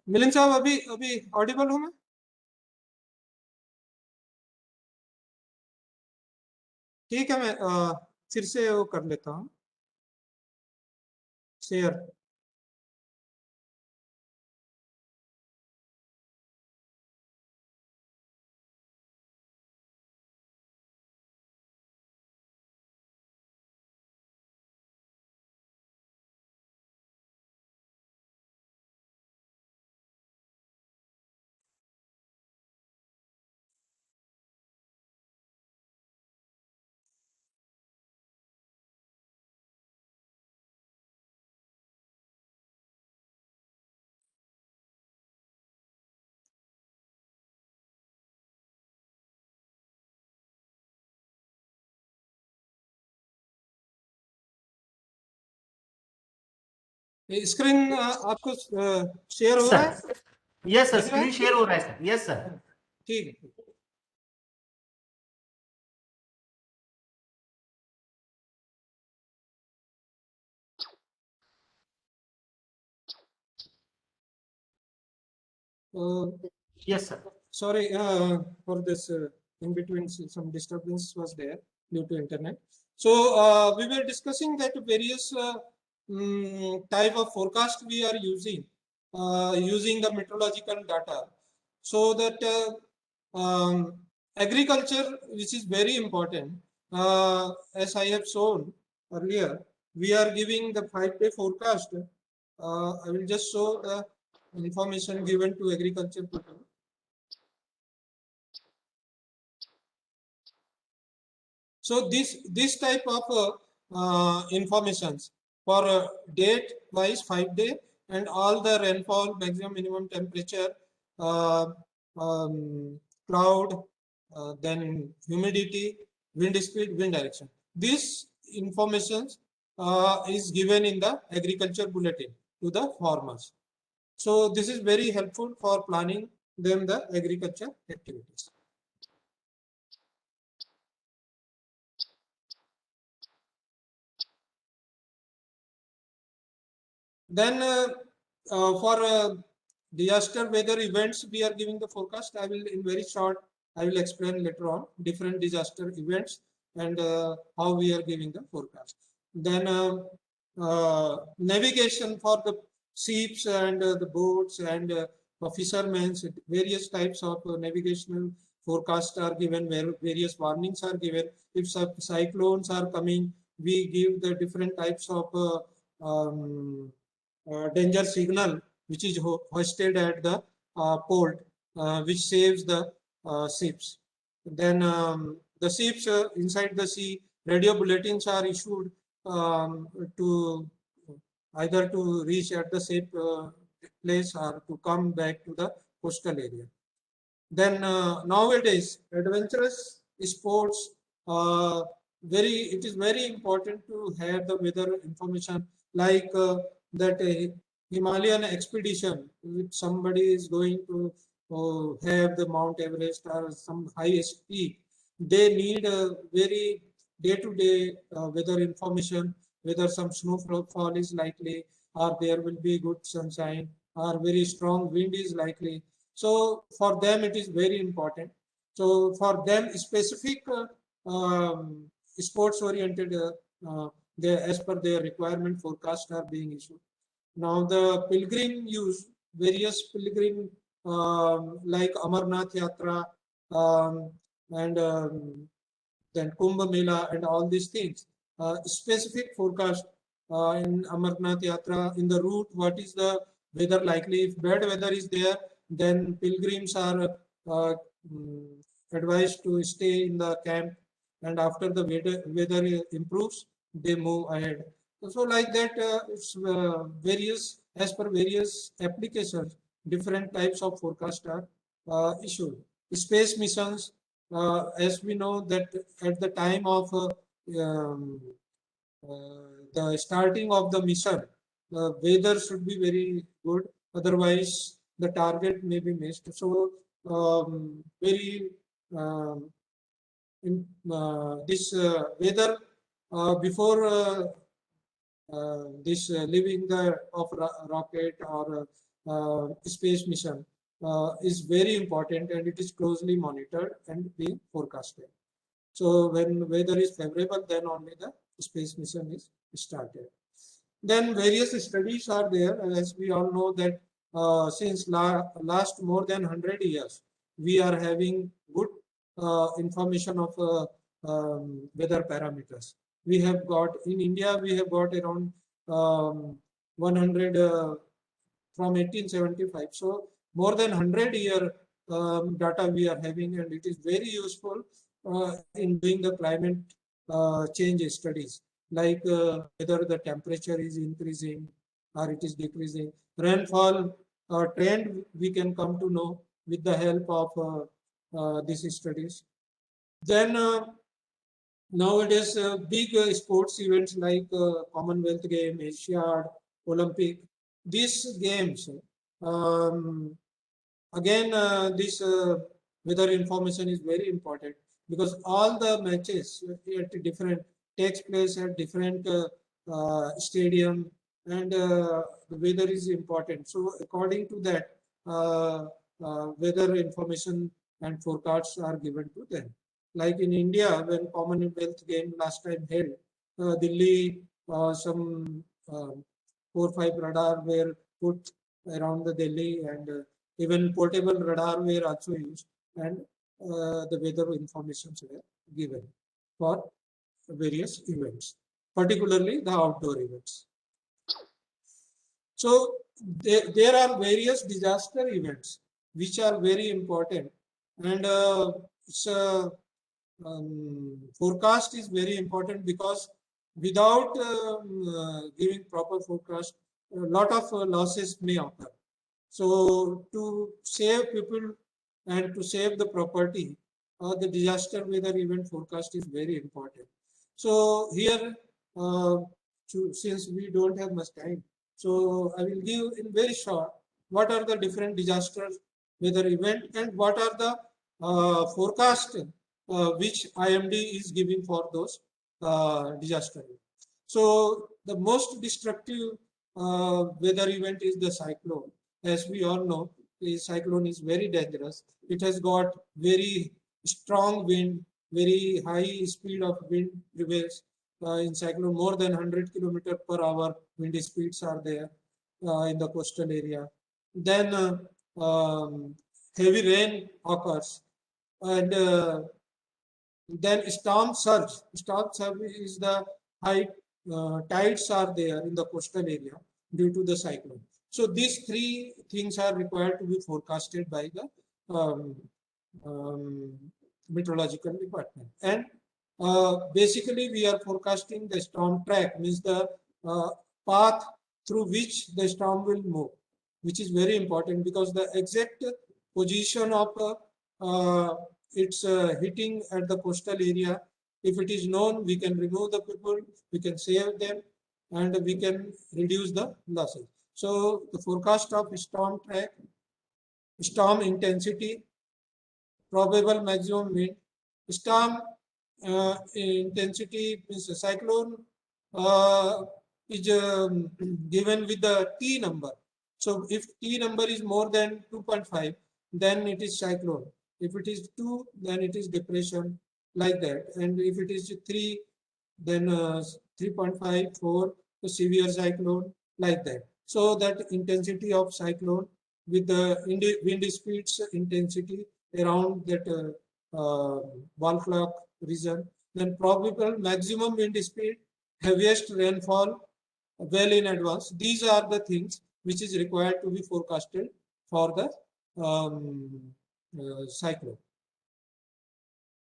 मिलिंद साहब, अभी अभी Audible हूँ मैं? ठीक है, मैं फिर से वो कर लेता हूँ शेयर। स्क्रीन आपको शेयर हो रहा है? सर, यस सर, दिख रहा है? स्क्रीन शेयर हो रहा है सर। Yes sir. ठीक है। Yes sir. Sorry for this in between some disturbance was there due to internet. So we were discussing that various type of forecast we are using the meteorological data, so that agriculture, which is very important, as I have shown earlier, we are giving the 5-day forecast. I will just show the information given to agriculture people. So this type of informations for date wise 5-day and all the rainfall, maximum minimum temperature, uh, cloud, then humidity, wind speed, wind direction. This information is given in the agriculture bulletin to the farmers. So this is very helpful for planning them the agriculture activities. Then for disaster weather events, we are giving the forecast. I will in very short, I will explain later on different disaster events and how we are giving the forecast. Then navigation for the ships and the boats and fishermen. Various types of navigational forecasts are given, where various warnings are given. If cyclones are coming, we give the different types of danger signal, which is hoisted at the port, which saves the ships. Then the ships inside the sea, radio bulletins are issued to either to reach at the safe place or to come back to the coastal area. Then nowadays, adventurous sports, it is very important to have the weather information, like that Himalayan expedition. If somebody is going to have the Mount Everest or some highest peak, they need a very day-to-day weather information, whether some snowfall is likely, or there will be good sunshine, or very strong wind is likely. So for them, it is very important. So for them, specific sports-oriented, as per their requirement, forecasts are being issued. Now the pilgrim use various pilgrim like Amarnath Yatra and then Kumbh Mela and all these things. Specific forecast in Amarnath Yatra, in the route, what is the weather likely? If bad weather is there, then pilgrims are advised to stay in the camp, and after the weather improves, they move ahead. So like that, it's various, as per various applications, different types of forecast are issued. Space missions, as we know that at the time of the starting of the mission, the weather should be very good, otherwise the target may be missed. So very this weather before this leaving the of rocket or space mission is very important, and it is closely monitored and being forecasted. So when weather is favorable, then only the space mission is started. Then various studies are there, as we all know that since last more than 100 years, we are having good information of weather parameters. We have got, in India, we have got around 100 from 1875. So more than 100-year data we are having, and it is very useful in doing the climate change studies, like whether the temperature is increasing or it is decreasing. Rainfall trend we can come to know with the help of these studies. Then nowadays, big sports events like Commonwealth Game, Asiad, Olympic, these games, again, this weather information is very important, because all the matches at different takes place at different stadium, and the weather is important. So according to that, weather information and forecasts are given to them. Like in India, when Commonwealth Game last time held, Delhi, some 4-5 radar were put around the Delhi, and even portable radar were also used, and the weather informations were given for various events, particularly the outdoor events. So there are various disaster events which are very important, and forecast is very important, because without giving proper forecast, a lot of losses may occur. So to save people and to save the property, the disaster weather event forecast is very important. So here, since we don't have much time, so I will give in very short what are the different disaster weather event and what are the forecast which IMD is giving for those disaster. So the most destructive weather event is the cyclone. As we all know, the cyclone is very dangerous. It has got very strong wind, very high speed of wind prevails, in cyclone, more than 100 kilometer per hour wind speeds are there in the coastal area. Then heavy rain occurs, and then storm surge. Storm surge is the high tides are there in the coastal area due to the cyclone. So these three things are required to be forecasted by the um, um, meteorological department. And basically we are forecasting the storm track, means the path through which the storm will move, which is very important, because the exact position of its hitting at the coastal area, if it is known, we can remove the people, we can save them, and we can reduce the losses. So the forecast of storm track, storm intensity, probable maximum wind, storm intensity means a cyclone is given with the T number. So if T number is more than 2.5, then it is cyclone. If it is 2, then it is depression, like that. And if it is 3, then 3.5, 4, the severe cyclone, like that. So that intensity of cyclone with the wind speeds intensity around that wall clock region, then probable maximum wind speed, heaviest rainfall well in advance. These are the things which is required to be forecasted for the cyclone.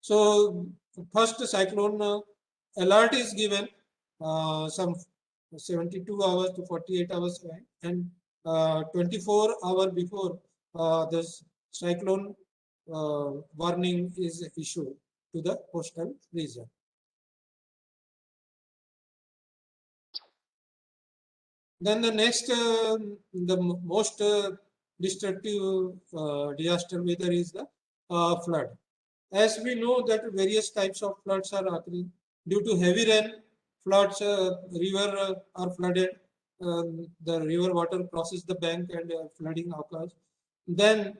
So first cyclone alert is given some 72 hours to 48 hours, and 24 hours before the cyclone warning is issued to the coastal region. Then the next, the most destructive disaster weather is the flood. As we know that various types of floods are occurring due to heavy rain. Floods, river are flooded. The river water crosses the bank and flooding occurs. Then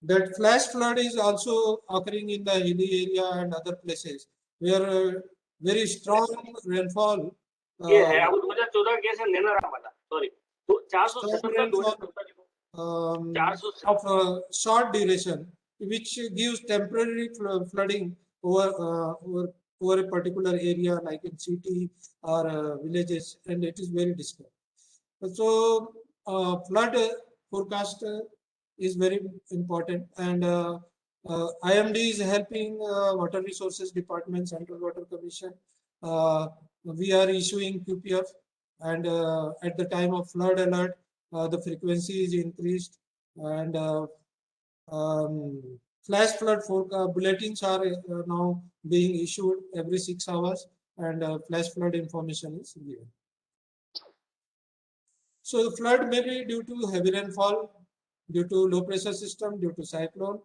that flash flood is also occurring in the hilly area and other places where very strong rainfall. ये है अब 2014 case है लेना रहा वाला sorry तो 470 का 2014 of short duration, which gives temporary flooding over a particular area, like in city or villages, and it is very difficult. So flood forecast is very important, and IMD is helping Water Resources Department, Central Water Commission. We are issuing QPF, and at the time of flood alert, the frequency is increased, and flash flood bulletins are now being issued every 6 hours, and flash flood information is given. So the flood may be due to heavy rainfall, due to low pressure system, due to cyclone,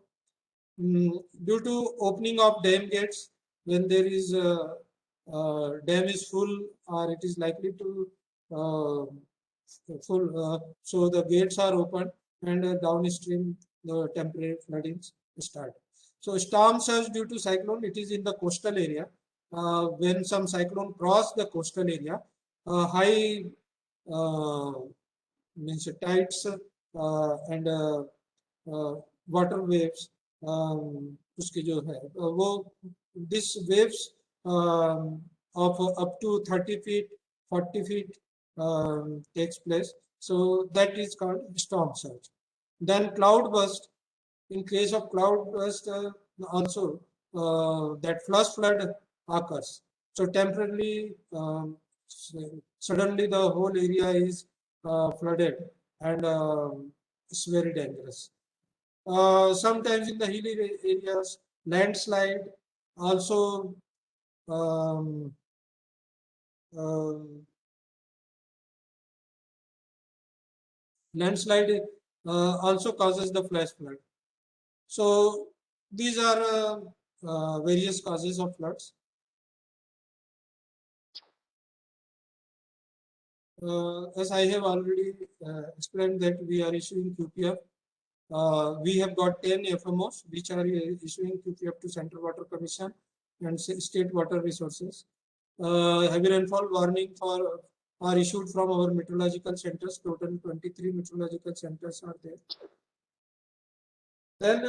due to opening of dam gates when there is dam is full or it is likely to full, so the gates are open and downstream the temporary floodings start. So storm surge due to cyclone, it is in the coastal area. When some cyclone cross the coastal area, high means tides and water waves, उसके जो है वो this waves of up to 30 feet, 40 feet takes place. So that is called storm surge. Then cloud burst. In case of cloud burst, also that flash flood occurs. So temporarily, suddenly the whole area is flooded, and it's very dangerous. Sometimes in the hilly areas, landslide, also landslide also causes the flash flood. So these are various causes of floods. As I have already explained that we are issuing QPF. We have got 10 FMOs which are issuing QPF to Central Water Commission, and state water resources. Heavy rainfall warning are issued from our meteorological centers. Total 23 meteorological centers are there. Then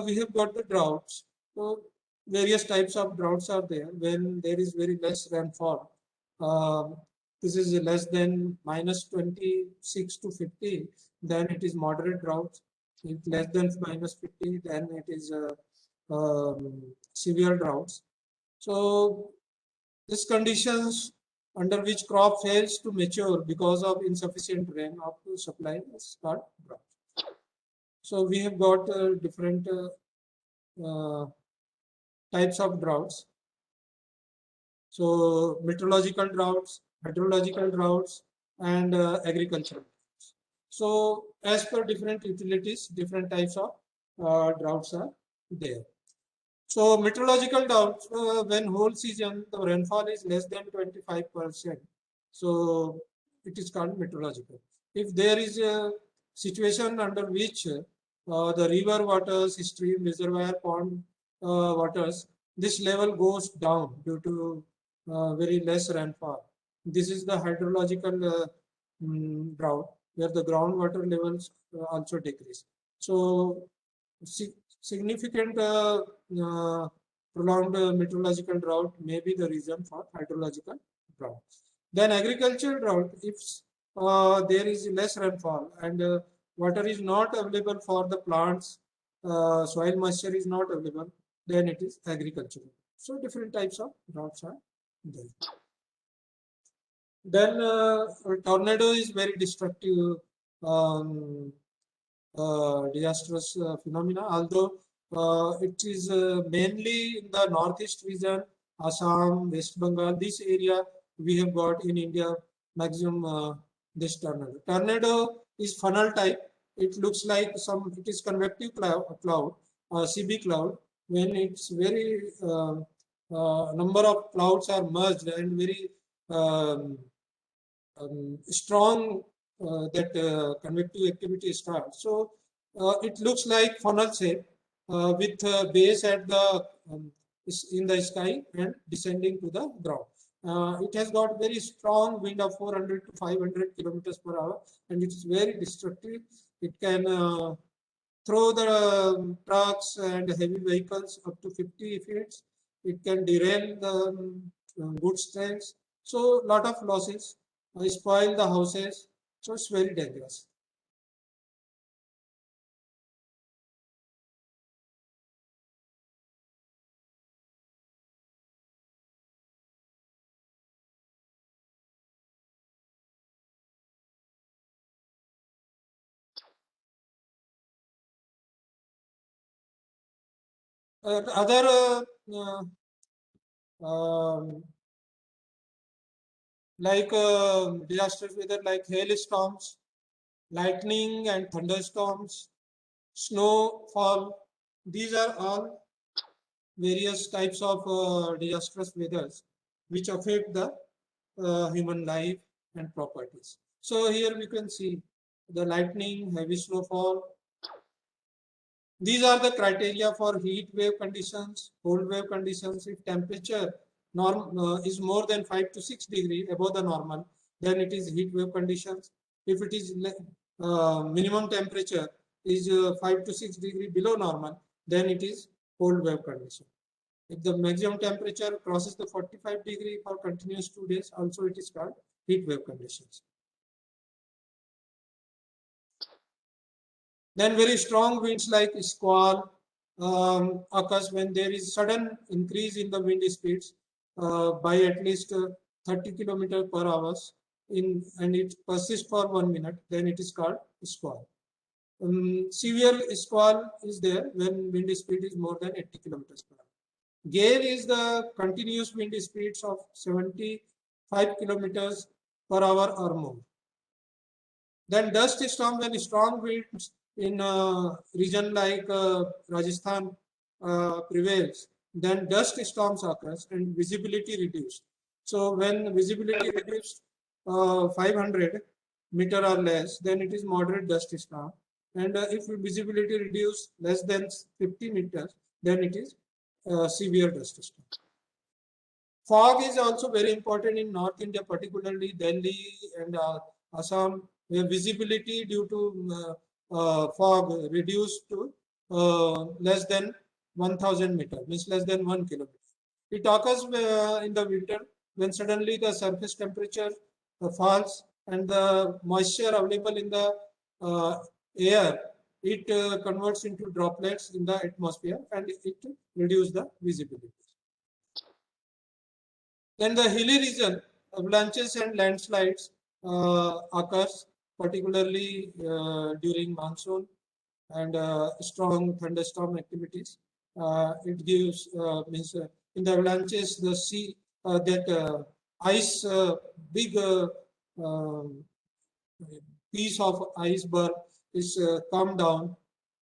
we have got the droughts. So various types of droughts are there. When there is very less rainfall, this is less than -26 to 50, then it is moderate drought. If less than -50, then it is severe droughts. So these conditions under which crop fails to mature because of insufficient rain up to supply is called drought. So we have got different types of droughts. So meteorological droughts, hydrological droughts, and agricultural. So as per different utilities, different types of droughts are there. So meteorological droughts, when whole season the rainfall is less than 25%, so it is called meteorological. If there is a situation under which the river waters, stream, reservoir, pond waters, this level goes down due to very less rainfall. This is the hydrological drought, where the groundwater levels also decrease. So significant prolonged meteorological drought may be the reason for hydrological drought. Then agricultural drought, if there is less rainfall and water is not available for the plants, soil moisture is not available, then it is agricultural. So different types of droughts are there. Then tornado is very destructive disastrous phenomena, although it is mainly in the northeast region, Assam, West Bengal, this area we have got in India maximum this tornado. Tornado is funnel type. It looks like it is convective cloud, CB cloud. When it's very number of clouds are merged and very strong that convective activity starts. So it looks like funnel shape with base at the in the sky and descending to the ground. It has got very strong wind of 400 to 500 kilometers per hour, and it is very destructive. It can throw the trucks and heavy vehicles up to 50 feet. It can derail the goods trains. So lot of losses, spoil the houses. So it's very dangerous. Other like disasters weather like hailstorms, lightning and thunderstorms, snowfall. These are all various types of disastrous weathers which affect the human life and properties. So here we can see the lightning, heavy snowfall. These are the criteria for heat wave conditions, cold wave conditions. If temperature is more than 5 to 6 degrees above the normal, then it is heat wave conditions. If it is minimum temperature is 5 to 6 degrees below normal, then it is cold wave condition. If the maximum temperature crosses the 45 degree for continuous 2 days, also it is called heat wave conditions. Then very strong winds like squall occurs when there is sudden increase in the wind speeds by at least 30 kilometers per hour and it persists for 1 minute, then it is called squall. Severe squall is there when wind speed is more than 80 kilometers per hour. Gale is the continuous wind speeds of 75 kilometers per hour or more. Then dust storm, when strong winds in a region like Rajasthan prevails, then dust storms occurs and visibility reduced. So when visibility reduced 500 meter or less, then it is moderate dust storm. And if visibility reduced less than 50 meters, then it is severe dust storm. Fog is also very important in North India, particularly Delhi and Assam, where visibility due to fog reduced to less than 1000 meters, means less than 1 kilometer. It occurs in the winter when suddenly the surface temperature falls and the moisture available in the air, it converts into droplets in the atmosphere and it reduces the visibility. Then the hilly region, avalanches and landslides occurs, particularly during monsoon and strong thunderstorm activities. It gives means in the avalanches the sea that ice big um, piece of iceberg is come down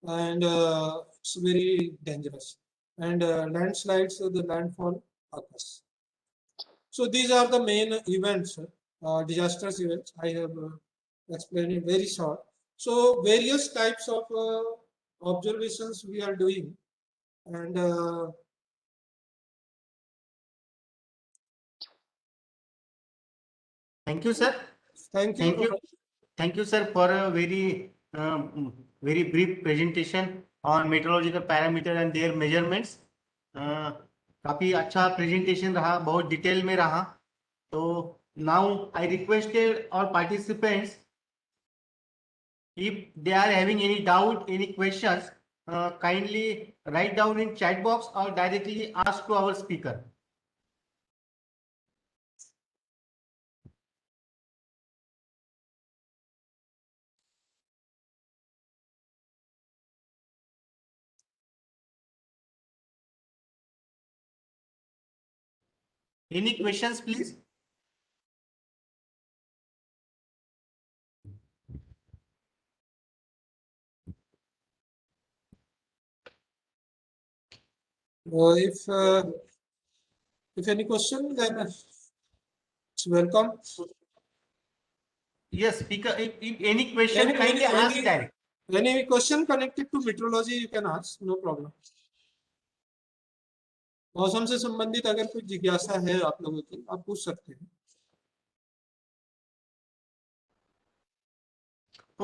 and it's very dangerous. And landslides, the landfall occurs. So these are the main events, disastrous events. I have explained it very short. So various types of observations we are doing, and Thank you, sir. thank you. Thank you. Thank you, sir, for a very brief presentation on meteorological parameter and their measurements. काफी अच्छा presentation रहा, बहुत detail में रहा. So now I requested our participants, if they are having any doubt, any questions, kindly write down in chat box or directly ask to our speaker. Any questions, please? If any question, then it's welcome. Yes, speaker. If any question, Any- kindly any- ask any- direct. Any question connected to meteorology, you can ask, no problem. मौसम से संबंधित अगर कोई जिज्ञासा है आप लोगों की, आप पूछ सकते हैं.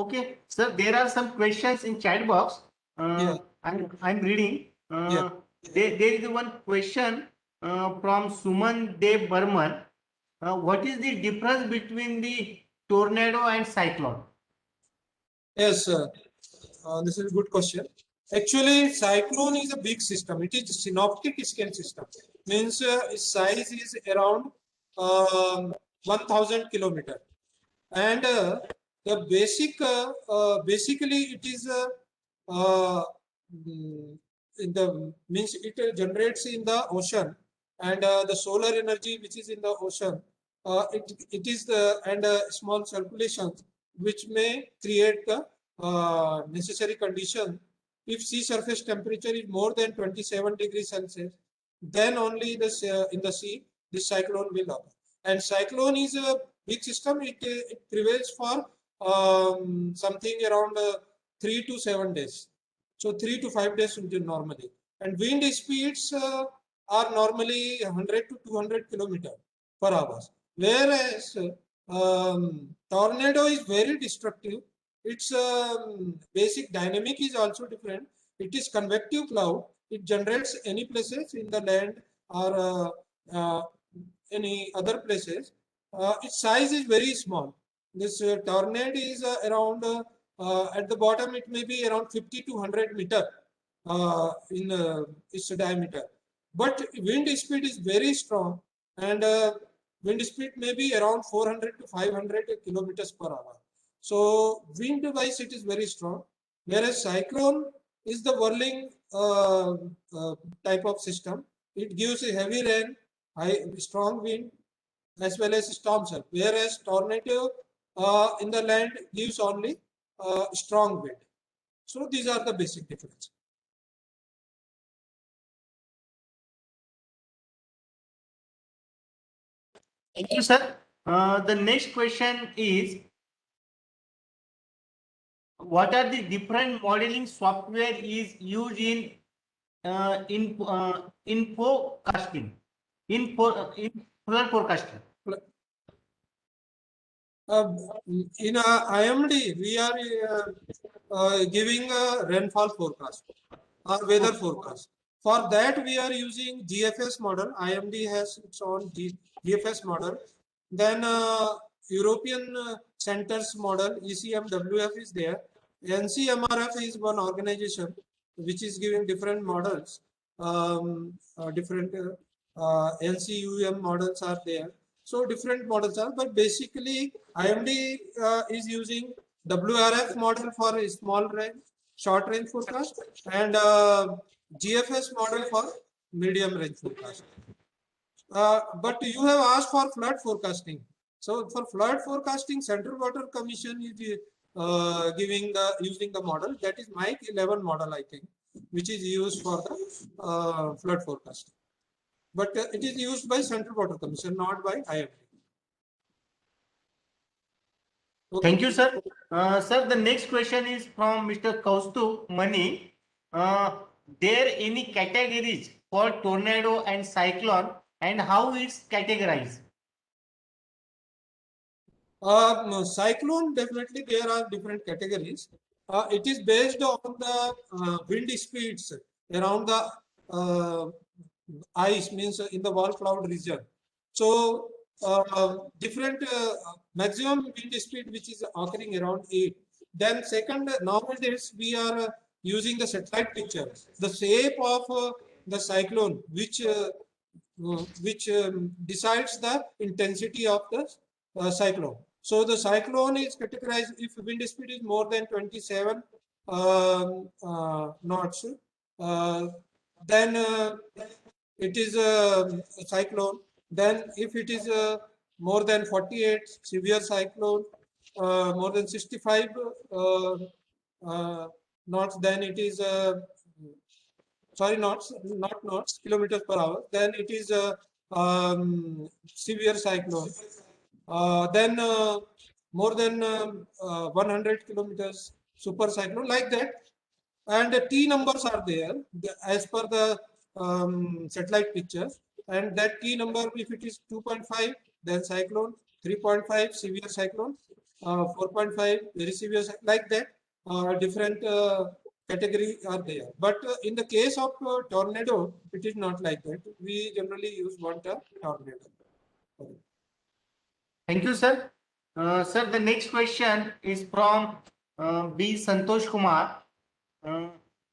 Okay, sir, there are some questions in chat box. Yeah. I'm reading. Yeah. There is one question from Suman Dev Burman. What is the difference between the tornado and cyclone? Yes, this is a good question. Actually, cyclone is a big system. It is a synoptic scale system. Means its size is around 1000 kilometer. And the basically it is in the means it generates in the ocean, and the solar energy which is in the ocean, it is the and small circulations which may create the necessary condition. If sea surface temperature is more than 27 degrees Celsius, then only this in the sea this cyclone will occur. And cyclone is a big system. It prevails for something around 3 to 7 days. So 3 to 5 days normally. And wind speeds are normally 100 to 200 kilometers per hour. Whereas tornado is very destructive. Its basic dynamic is also different. It is convective cloud. It generates any places in the land or any other places. Its size is very small. This tornado is around at the bottom. It may be around 50 to 100 meter in its diameter. But wind speed is very strong, and wind speed may be around 400 to 500 kilometers per hour. So wind wise it is very strong. Whereas cyclone is the whirling type of system. It gives a heavy rain, strong wind, as well as storm surge. Whereas tornado in the land gives only strong wind. So these are the basic differences. Thank you, sir. The next question is, what are the different modeling software is used in in forecasting, in flood forecasting? In IMD, we are giving a rainfall forecast or weather forecast. For that, we are using GFS model. IMD has its own GFS model. Then European Centers model, ECMWF is there. NCMRF is one organization which is giving different models. Different NCUM models are there. So different models are, but basically IMD is using WRF model for a small range, short range forecast, and GFS model for medium range forecast. But you have asked for flood forecasting. So for flood forecasting, Central Water Commission is using the model, that is Mike 11 model, I think, which is used for the flood forecasting. But it is used by Central Water Commission, not by IMD. Okay. Thank you, sir. Sir, the next question is from Mr. Kaustuv Mani. There any categories for tornado and cyclone, and how it's categorized? Cyclone, definitely there are different categories. It is based on the wind speeds around the ice, means in the wall cloud region. So different maximum wind speed which is occurring around 8. Then second, nowadays we are using the satellite picture, the shape of the cyclone, which decides the intensity of the cyclone. So the cyclone is categorized if wind speed is more than 27 knots, then it is a cyclone. Then if it is more than 48, severe cyclone, more than 65 knots, then it is sorry, knots, not knots, kilometers per hour, then it is a severe cyclone. Then more than 100 kilometers, super cyclone, like that. And the T numbers are there as per the satellite pictures. And that T number, if it is 2.5, then cyclone, 3.5, severe cyclone, 4.5, very severe, like that. Different category are there. But in the case of tornado, it is not like that. We generally use one term, tornado. Okay. Thank you, sir. Sir, the next question is from B. Santosh Kumar.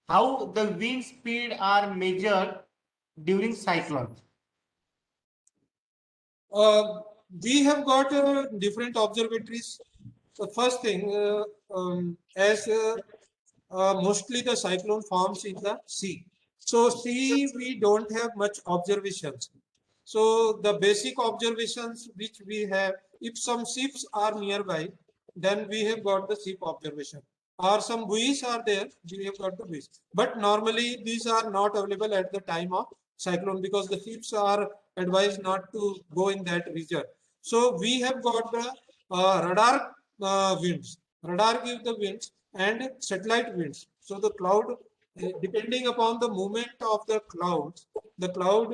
How the wind speed are measured during cyclones? We have got different observatories. The first thing, as mostly the cyclone forms in the sea. So sea, we don't have much observations. So the basic observations which we have, if some ships are nearby, then we have got the ship observation. Or some buoys are there, we have got the buoys. But normally these are not available at the time of cyclone because the ships are advised not to go in that region. So we have got the radar winds. Radar gives the winds and satellite winds. So the cloud, depending upon the movement of the clouds, the cloud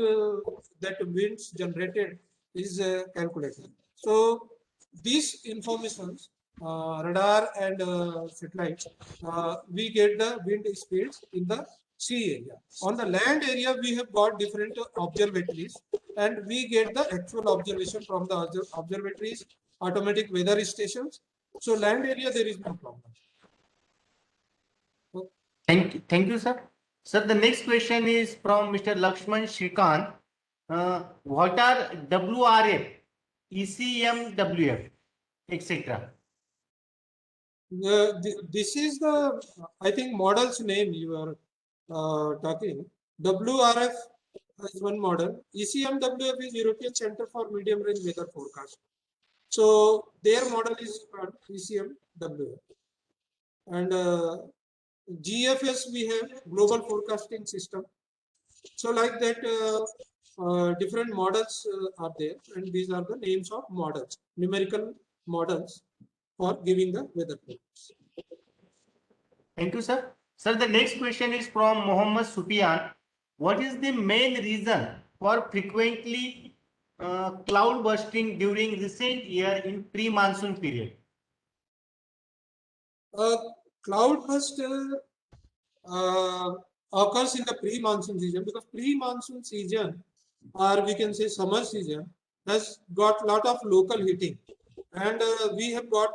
that winds generated is calculated. So these informations, radar and satellite, we get the wind speeds in the sea area. On the land area, we have got different observatories, and we get the actual observation from the observatories, automatic weather stations. So land area, there is no problem. Thank you, sir. Sir, the next question is from Mr. Lakshman Shrikant. What are WRF, ECMWF, etc.? This is the, I think, model's name you are talking. WRF is one model. ECMWF is European Center for Medium Range Weather Forecast. So their model is called ECMWF. And GFS, we have Global Forecasting System. So like that, different models are there, and these are the names of models, numerical models for giving the weather forecast. Thank you, sir. Sir, the next question is from Mohammed Sufian. what is the main reason for frequently cloud bursting during recent year in pre-monsoon period? Cloudburst occurs in the pre-monsoon season, because pre-monsoon season, or we can say summer season, has got lot of local heating, and we have got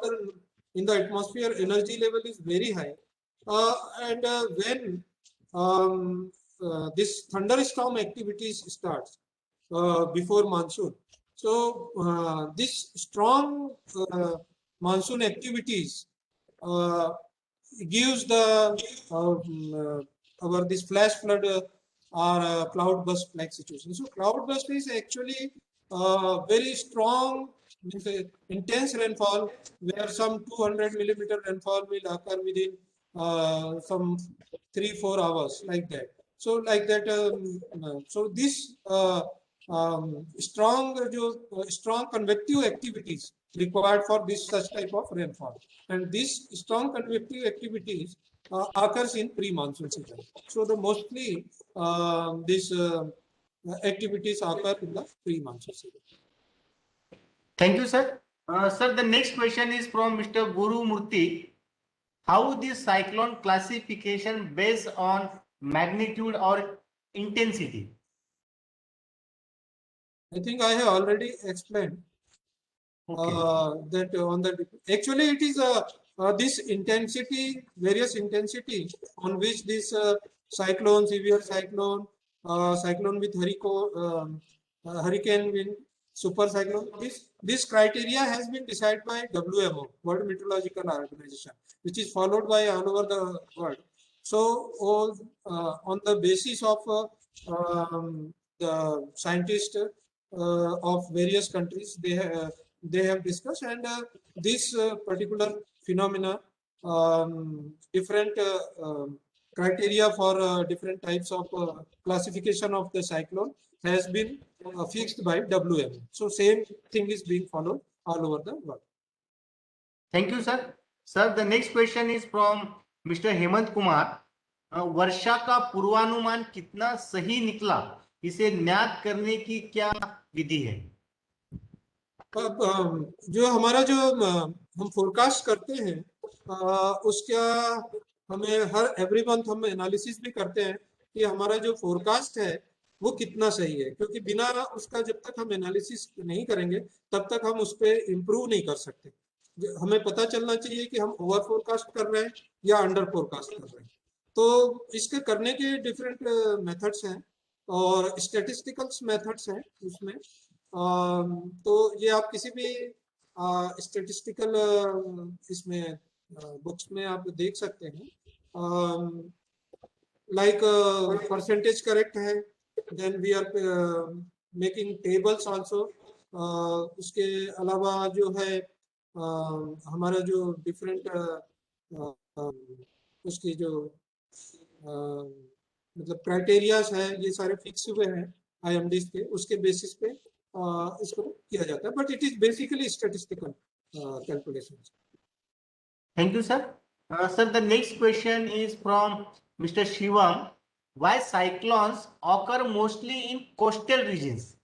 in the atmosphere energy level is very high, and when this thunderstorm activities starts before monsoon, so this strong monsoon activities uh, gives the our this flash flood or cloud burst like situation. So cloud burst is actually very strong, means, intense rainfall, where some 200 millimeter rainfall will occur within some 3-4 hours, like that. So like that, so this strong convective activities required for this such type of rainfall, and this strong convective activities occurs in pre-monsoon season. So the mostly these activities occur in the pre-monsoon season. Thank you, sir. Sir, the next question is from Mr. Guru Murthy. How this cyclone classification based on magnitude or intensity? I think I have already explained that on the actually it is this intensity, various intensity on which this cyclone, severe cyclone, cyclone with hurricane wind, super cyclone, this criteria has been decided by WMO, World Meteorological Organization, which is followed by all over the world. So all on the basis of the scientists of various countries, they have discussed, and this particular phenomena, different criteria for different types of classification of the cyclone has been fixed by WM. So same thing is being followed all over the world. Thank you, sir. Sir, the next question is from Mr. Hemant Kumar. वर्षा का पूर्वानुमान कितना सही निकला, इसे ज्ञात करने की क्या विधि है? जो हमारा जो हम फोरकास्ट करते हैं, उसका हमें हर एवरी मंथ हम एनालिसिस भी करते हैं कि हमारा जो फोरकास्ट है वो कितना सही है, क्योंकि बिना उसका जब तक हम एनालिसिस नहीं करेंगे तब तक हम उस पर इम्प्रूव नहीं कर सकते. हमें पता चलना चाहिए कि हम ओवर फोरकास्ट कर रहे हैं या अंडर फोरकास्ट कर रहे हैं. तो इसके करने के डिफरेंट मेथड्स हैं और स्टैटिस्टिकल्स मेथड्स हैं उसमें. तो ये आप किसी भी स्टैटिस्टिकल इसमें बुक्स में आप देख सकते हैं. लाइक परसेंटेज करेक्ट है, then we are making tables also. उसके अलावा जो है हमारा जो डिफरेंट उसकी जो मतलब क्राइटेरियाज है, ये सारे फिक्स हुए हैं IMDs के, उसके बेसिस पे इसको किया जाता है, but it is basically statistical calculations. Thank you, sir. Sir, the next question is from Mr. Shivam. Why cyclones occur mostly in coastal regions?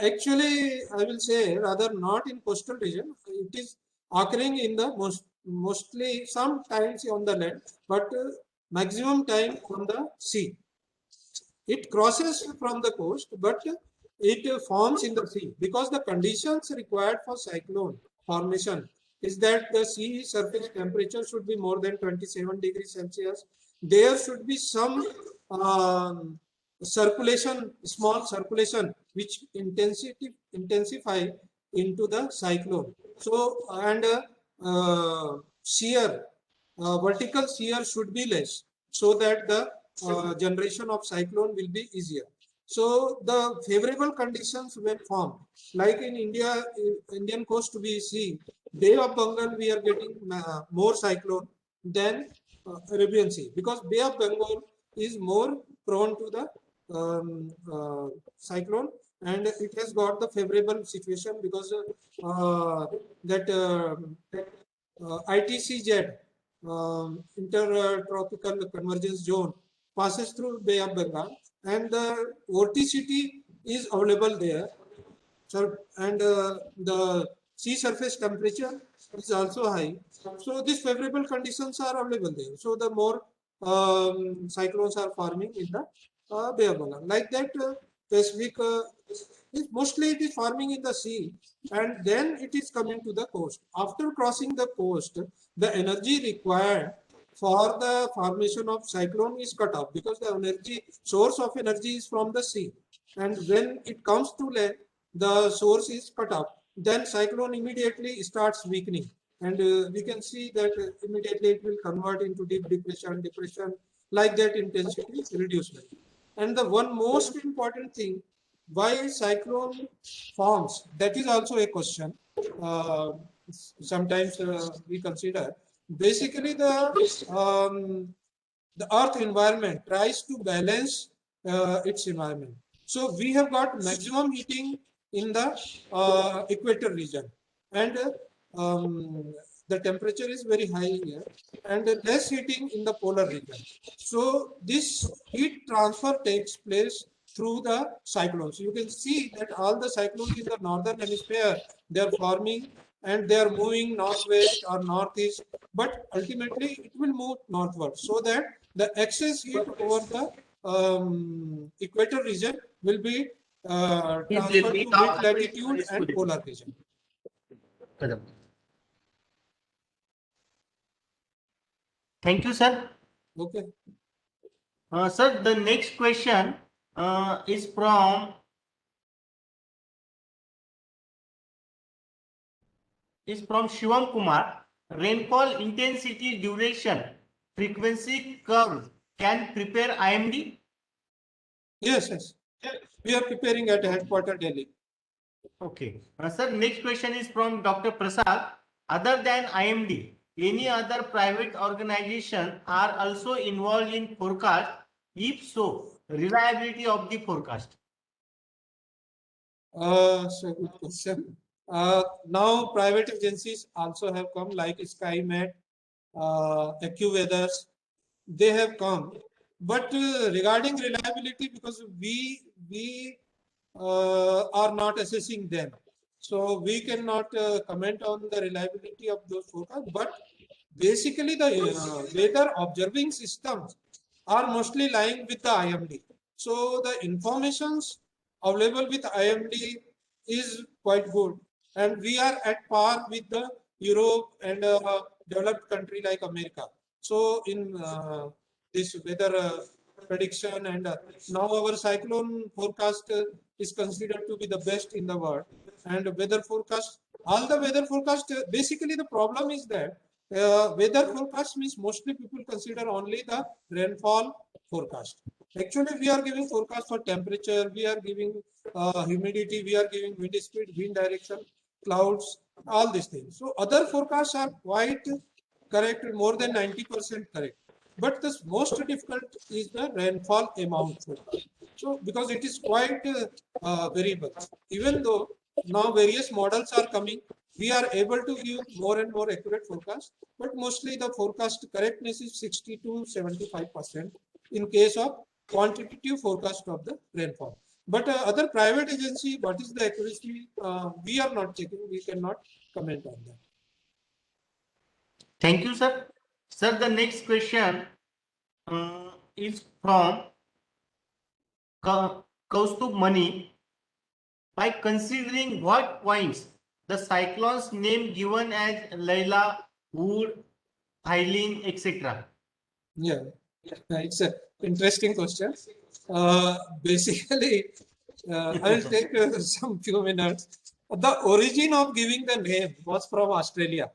Actually, I will say rather not in coastal region. It is occurring in the mostly sometimes on the land, but maximum time on the sea. It crosses from the coast, but it forms in the sea, because the conditions required for cyclone formation is that the sea surface temperature should be more than 27 degrees Celsius. There should be some circulation, small circulation, which intensify into the cyclone. So, and shear, vertical shear should be less, so that the generation of cyclone will be easier. So the favorable conditions will form, like in India, Indian coast we see Bay of Bengal, we are getting more cyclone than Arabian Sea, because Bay of Bengal is more prone to the cyclone, and it has got the favorable situation because ITCZ, intertropical convergence zone, passes through Bay of Bengal, and the vorticity is available there. So, and the sea surface temperature is also high. So these favorable conditions are available there. So the more cyclones are forming in the Bay of Bengal. Like that, Pacific mostly it is forming in the sea, and then it is coming to the coast. After crossing the coast, the energy required for the formation of cyclone is cut off, because the energy source of energy is from the sea, and when it comes to land, the source is cut off. Then cyclone immediately starts weakening, and we can see that immediately it will convert into deep depression, like that intensity reducement. And the one most important thing, why cyclone forms, that is also a question. Sometimes we consider. Basically, the earth environment tries to balance its environment. So we have got maximum heating in the equator region, and the temperature is very high here, and less heating in the polar region. So this heat transfer takes place through the cyclones. You can see that all the cyclones in the northern hemisphere, they are forming and they are moving northwest or northeast, but ultimately it will move northward, so that the excess heat over the equator region will be transferred to mid latitude and polar region. Thank you, sir. Okay. Sir, the next question is from Shivam Kumar. Rainfall intensity, duration, frequency curve can prepare IMD? Yes, yes. We are preparing at headquarter Delhi. Okay. Sir, next question is from Dr. Prasad. Other than IMD, any other private organization are also involved in forecast? If so, reliability of the forecast? So good question. Now private agencies also have come, like SkyMet, AccuWeather. They have come, but regarding reliability, because we are not assessing them, so we cannot comment on the reliability of those forecasts. But basically, the weather observing systems are mostly lying with the IMD. So the informations available with IMD is quite good, and we are at par with the Europe and developed country like America. So in this weather prediction, and now our cyclone forecast is considered to be the best in the world. And weather forecast, all the weather forecast, basically the problem is that weather forecast means mostly people consider only the rainfall forecast. Actually, we are giving forecast for temperature, we are giving humidity, we are giving wind speed, wind direction, clouds, all these things. So other forecasts are quite correct, more than 90% correct. But the most difficult is the rainfall amount forecast. So because it is quite variable, even though now various models are coming, we are able to give more and more accurate forecast, but mostly the forecast correctness is 60 to 75% in case of quantitative forecast of the rainfall. But other private agency, what is the accuracy? We are not checking. We cannot comment on that. Thank you, sir. Sir, the next question is from Kaustubh Mani. By considering what points the cyclone's name given as Laila, Wood, Eileen, etc. Yeah, it's an interesting question. Basically, I will take some few minutes. The origin of giving the name was from Australia.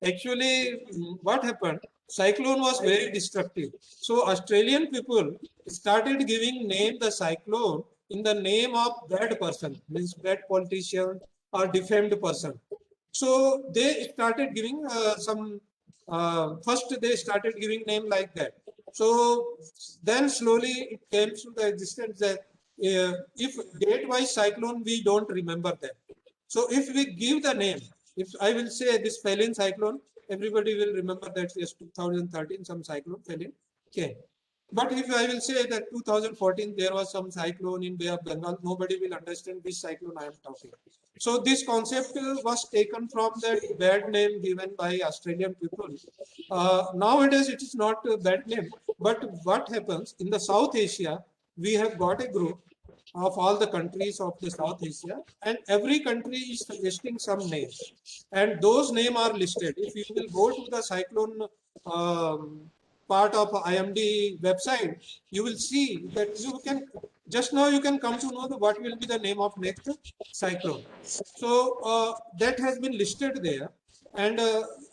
Actually, what happened? Cyclone was very destructive. So Australian people started giving name the cyclone in the name of bad person, means bad politician or defamed person. So they started giving first they started giving name like that. So then slowly it came to the existence that if date-wise cyclone, we don't remember them. So if we give the name, if I will say this fell in cyclone, everybody will remember that yes, 2013 some cyclone fell in came. But if I will say that 2014 there was some cyclone in Bay of Bengal, nobody will understand which cyclone I am talking. So this concept was taken from that bad name given by Australian people. Nowadays it is not a bad name, but what happens in the South Asia, we have got a group of all the countries of the South Asia, and every country is suggesting some names, and those names are listed. If you will go to the cyclone part of IMD website, you will see that you can just now you can come to know what will be the name of next cyclone. So that has been listed there, and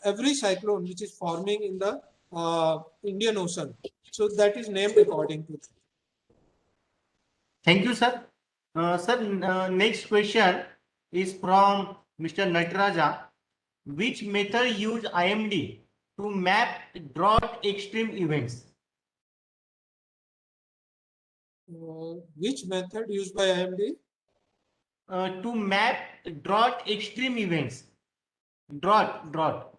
every cyclone which is forming in the Indian Ocean, so that is named according to that. Thank you, sir. Sir, next question is from Mr. Nataraja. Which method use IMD to map drought extreme events? Which method used by IMD? To map drought extreme events. Drought. Drought.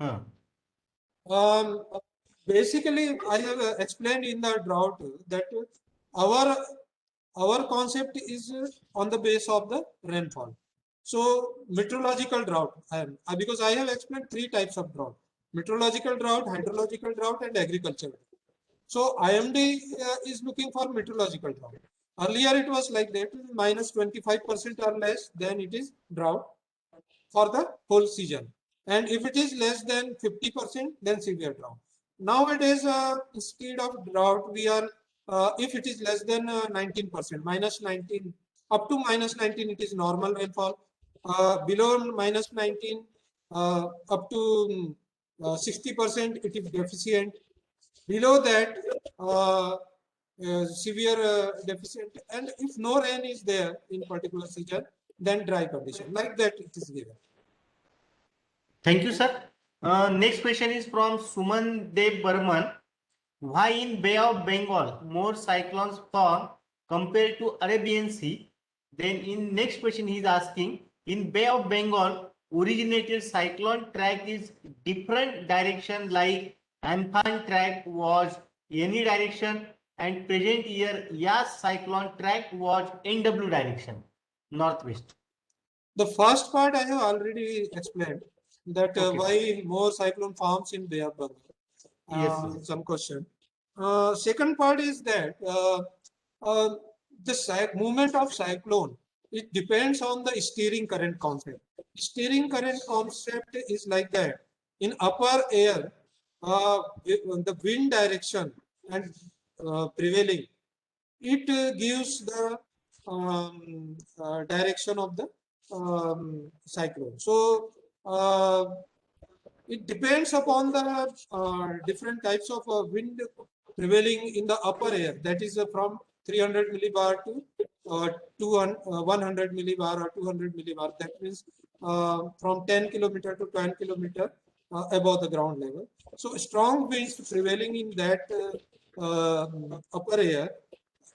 Huh. Basically, I have explained in the drought that our concept is on the base of the rainfall. So meteorological drought, because I have explained three types of drought: meteorological drought, hydrological drought, and agricultural. So IMD is looking for meteorological drought. Earlier it was like that, minus 25% or less, then it is drought for the whole season. And if it is less than 50%, then severe drought. Nowadays, instead of drought, we are, if it is less than 19%, minus 19, up to minus 19, it is normal rainfall. Below minus 19, up to 60%, it is deficient. Below that, severe deficient. And if no rain is there in particular season, then dry condition. Like that, it is given. Thank you, sir. Next question is from Suman Dev Burman. Why in Bay of Bengal more cyclones form compared to Arabian Sea? Then in next question he is asking, in Bay of Bengal originated cyclone track is different direction like Amphan track was any direction and present year Yas cyclone track was NW direction, northwest. The first part I have already explained that Okay. why more cyclone forms in Bay of Bengal. Yes. Some question. Second part is that the movement of cyclone, it depends on the steering current concept. Steering current concept is like that. In upper air, the wind direction and prevailing, it gives the direction of the cyclone. So it depends upon the different types of wind prevailing in the upper air. That is from 300 millibar to 100 millibar or 200 millibar. That means from 10 kilometer to 10 kilometer above the ground level. So strong winds prevailing in that upper air,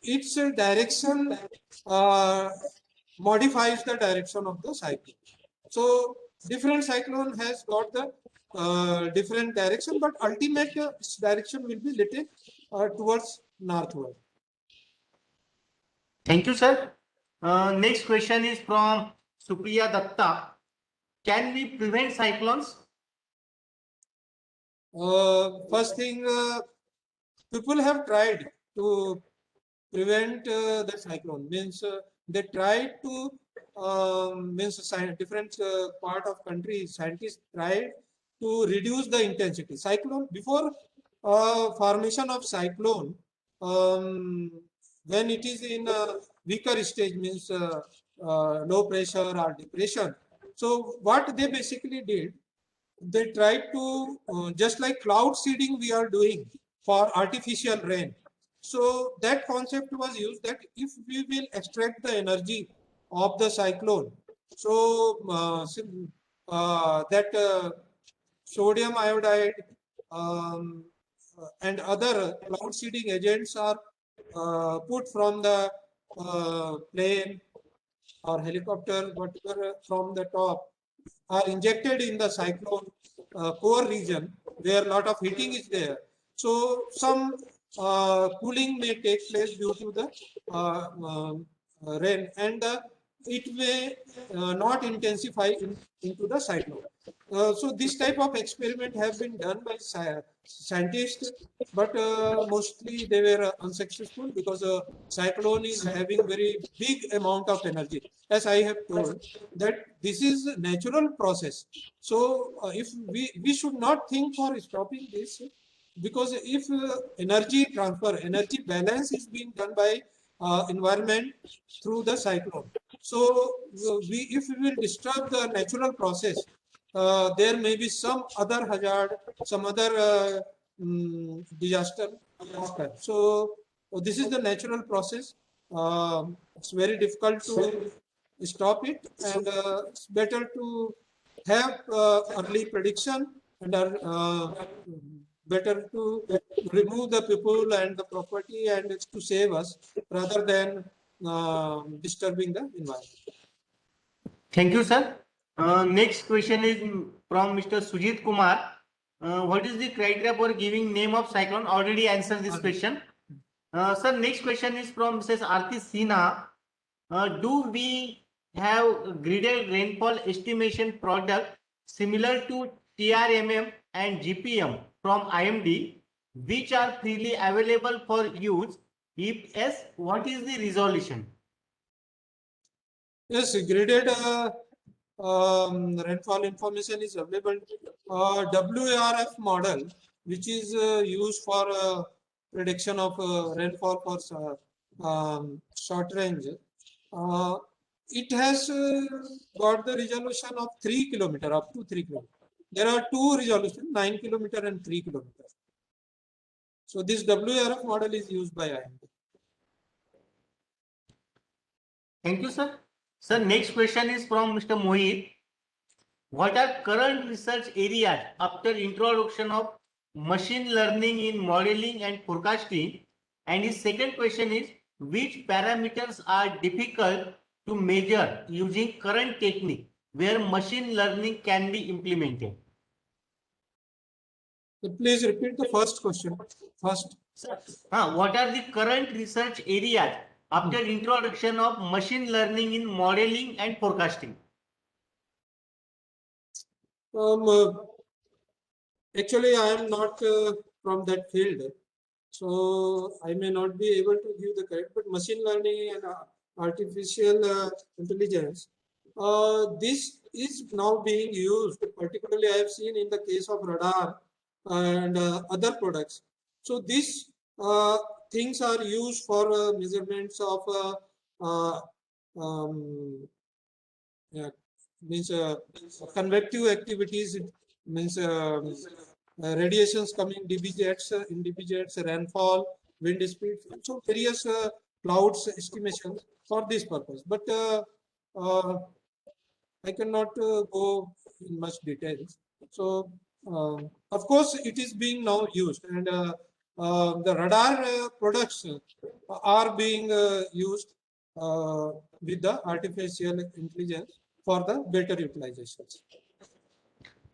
its direction modifies the direction of the cyclone. So different cyclone has got the different direction, but ultimate direction will be little towards northward. Thank you, sir. Next question is from Supriya Datta. Can we prevent cyclones? First thing, people have tried to prevent the cyclone. Means they tried to different part of country scientists tried to reduce the intensity. Cyclone before formation of cyclone, when it is in a weaker stage, means low pressure or depression. So what they basically did, they tried to just like cloud seeding we are doing for artificial rain. So that concept was used that if we will extract the energy of the cyclone, so that sodium iodide and other cloud seeding agents are put from the plane or helicopter, whatever from the top, are injected in the cyclone core region where a lot of heating is there. So some cooling may take place due to the rain, and it may not intensify into the cyclone. So this type of experiment have been done by scientists, but mostly they were unsuccessful because cyclone is having very big amount of energy. As I have told, that this is a natural process. So if we should not think for stopping this, because if energy transfer, energy balance is being done by environment through the cyclone. So if we will disturb the natural process, there may be some other hazard, some other disaster occur. So this is the natural process. It's very difficult to stop it, and it's better to have early prediction, and better to remove the people and the property and it's to save us rather than disturbing the environment. Thank you, sir. Next question is from Mr. Sujit Kumar. What is the criteria for giving name of cyclone? Already answered this question. Sir, next question is from Mrs. Aarti Sinha. Do we have graded rainfall estimation product similar to TRMM and GPM from IMD, which are freely available for use? If yes, what is the resolution? Yes, graded rainfall information is available. WARF model, which is used for prediction of rainfall for short range, it has got the resolution of 3 kilometer, up to 3 kilometer. There are two resolutions, 9 kilometer and 3 kilometer. So this WARF model is used by IMD. Thank you, sir. Sir, next question is from Mr. Mohit. What are current research areas after introduction of machine learning in modeling and forecasting? And his second question is, which parameters are difficult to measure using current technique where machine learning can be implemented? So please repeat the first question first. Sir, what are the current research areas after introduction of machine learning in modeling and forecasting? Actually, I am not from that field, so I may not be able to give the correct. But machine learning and artificial intelligence, this is now being used. Particularly, I have seen in the case of radar and other products. So these things are used for measurements of yeah, means convective activities, means radiations coming, dBjets, indBjets, rainfall, wind speed, so various clouds estimations for this purpose. But I cannot go in much details. So of course it is being now used, and the radar products are being used with the artificial intelligence for the better utilizations.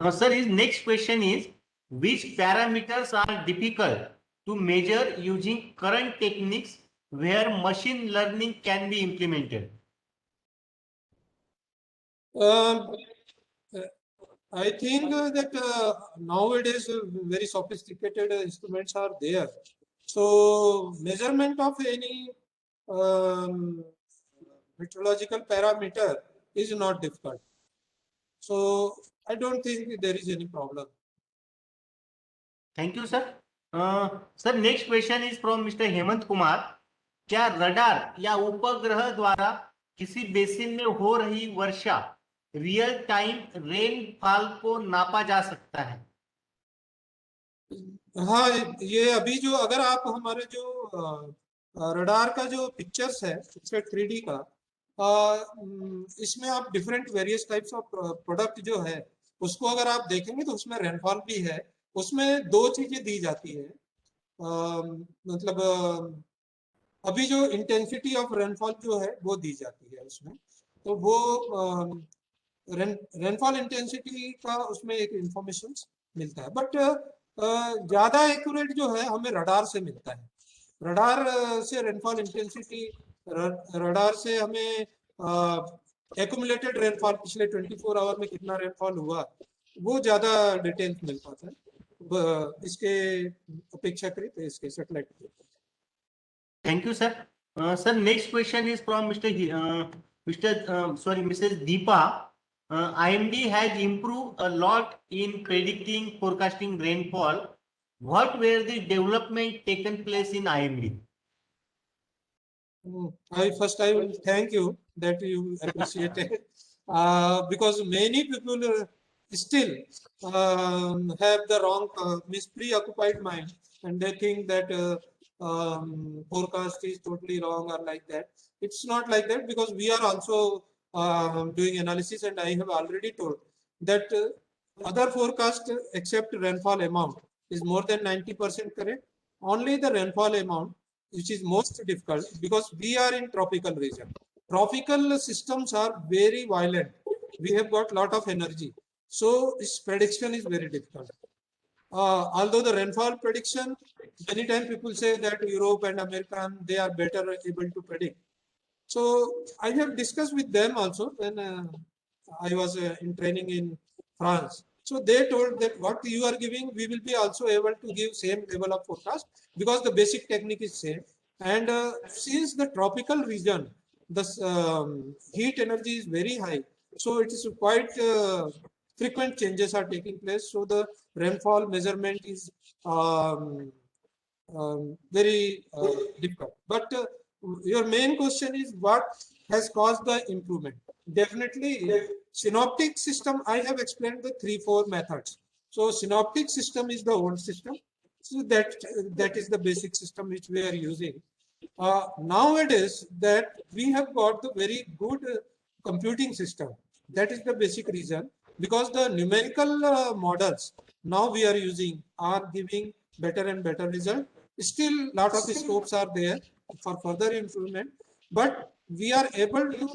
Now, sir, his next question is, which parameters are difficult to measure using current techniques where machine learning can be implemented? I think that nowadays very sophisticated instruments are there. So measurement of any meteorological parameter is not difficult. So I don't think there is any problem. Thank you, sir. Sir, next question is from Mr. Hemant Kumar. क्या radar या उपग्रह द्वारा किसी basin में हो रही वर्षा real time rainfall को नापा जा सकता है? हाँ, ये अभी जो अगर आप हमारे जो रडार का जो पिक्चर्स है 3D का, इसमें आप different various types of product जो है उसको अगर आप देखेंगे तो उसमें रेनफॉल भी है, उसमें दो चीजें दी जाती है। मतलब अभी जो इंटेंसिटी ऑफ रेनफॉल जो है वो दी जाती है उसमें, तो वो रेनफॉल इंटेंसिटी का उसमें एक इंफॉर्मेशन मिलता है। बट ज्यादा एक्यूरेट जो है हमें रडार से मिलता है। रडार से रेनफॉल इंटेंसिटी, रडार से हमें एक्यूमुलेटेड रेनफॉल पिछले 24 आवर में कितना रेनफॉल हुआ वो ज्यादा डिटेल्स मिल पाता है इसके अपेक्षाकृत इसके satellite. Thank you, sir. Sir, next question is from Mrs. Deepa. IMD has improved a lot in predicting, forecasting rainfall. What were the development taken place in IMD? I will thank you that you appreciate it because many people still have the wrong, preoccupied mind, and they think that forecast is totally wrong or like that. It's not like that because we are also doing analysis, and I have already told that other forecast except rainfall amount is more than 90% correct. Only the rainfall amount which is most difficult because we are in tropical region. Tropical systems are very violent. We have got lot of energy. So its prediction is very difficult. Although the rainfall prediction, many times people say that Europe and America, they are better able to predict. So I have discussed with them also when I was in training in France. So they told that what you are giving, we will be also able to give same level of forecast because the basic technique is same. And since the tropical region, the heat energy is very high, so it is quite frequent changes are taking place. So the rainfall measurement is very difficult. But your main question is what has caused the improvement? Definitely, synoptic system, I have explained the 3-4 methods. So synoptic system is the old system. So that is the basic system which we are using. Nowadays, that we have got the very good computing system. That is the basic reason because the numerical models now we are using are giving better and better result. Still, lot of scopes are there for further improvement, but we are able to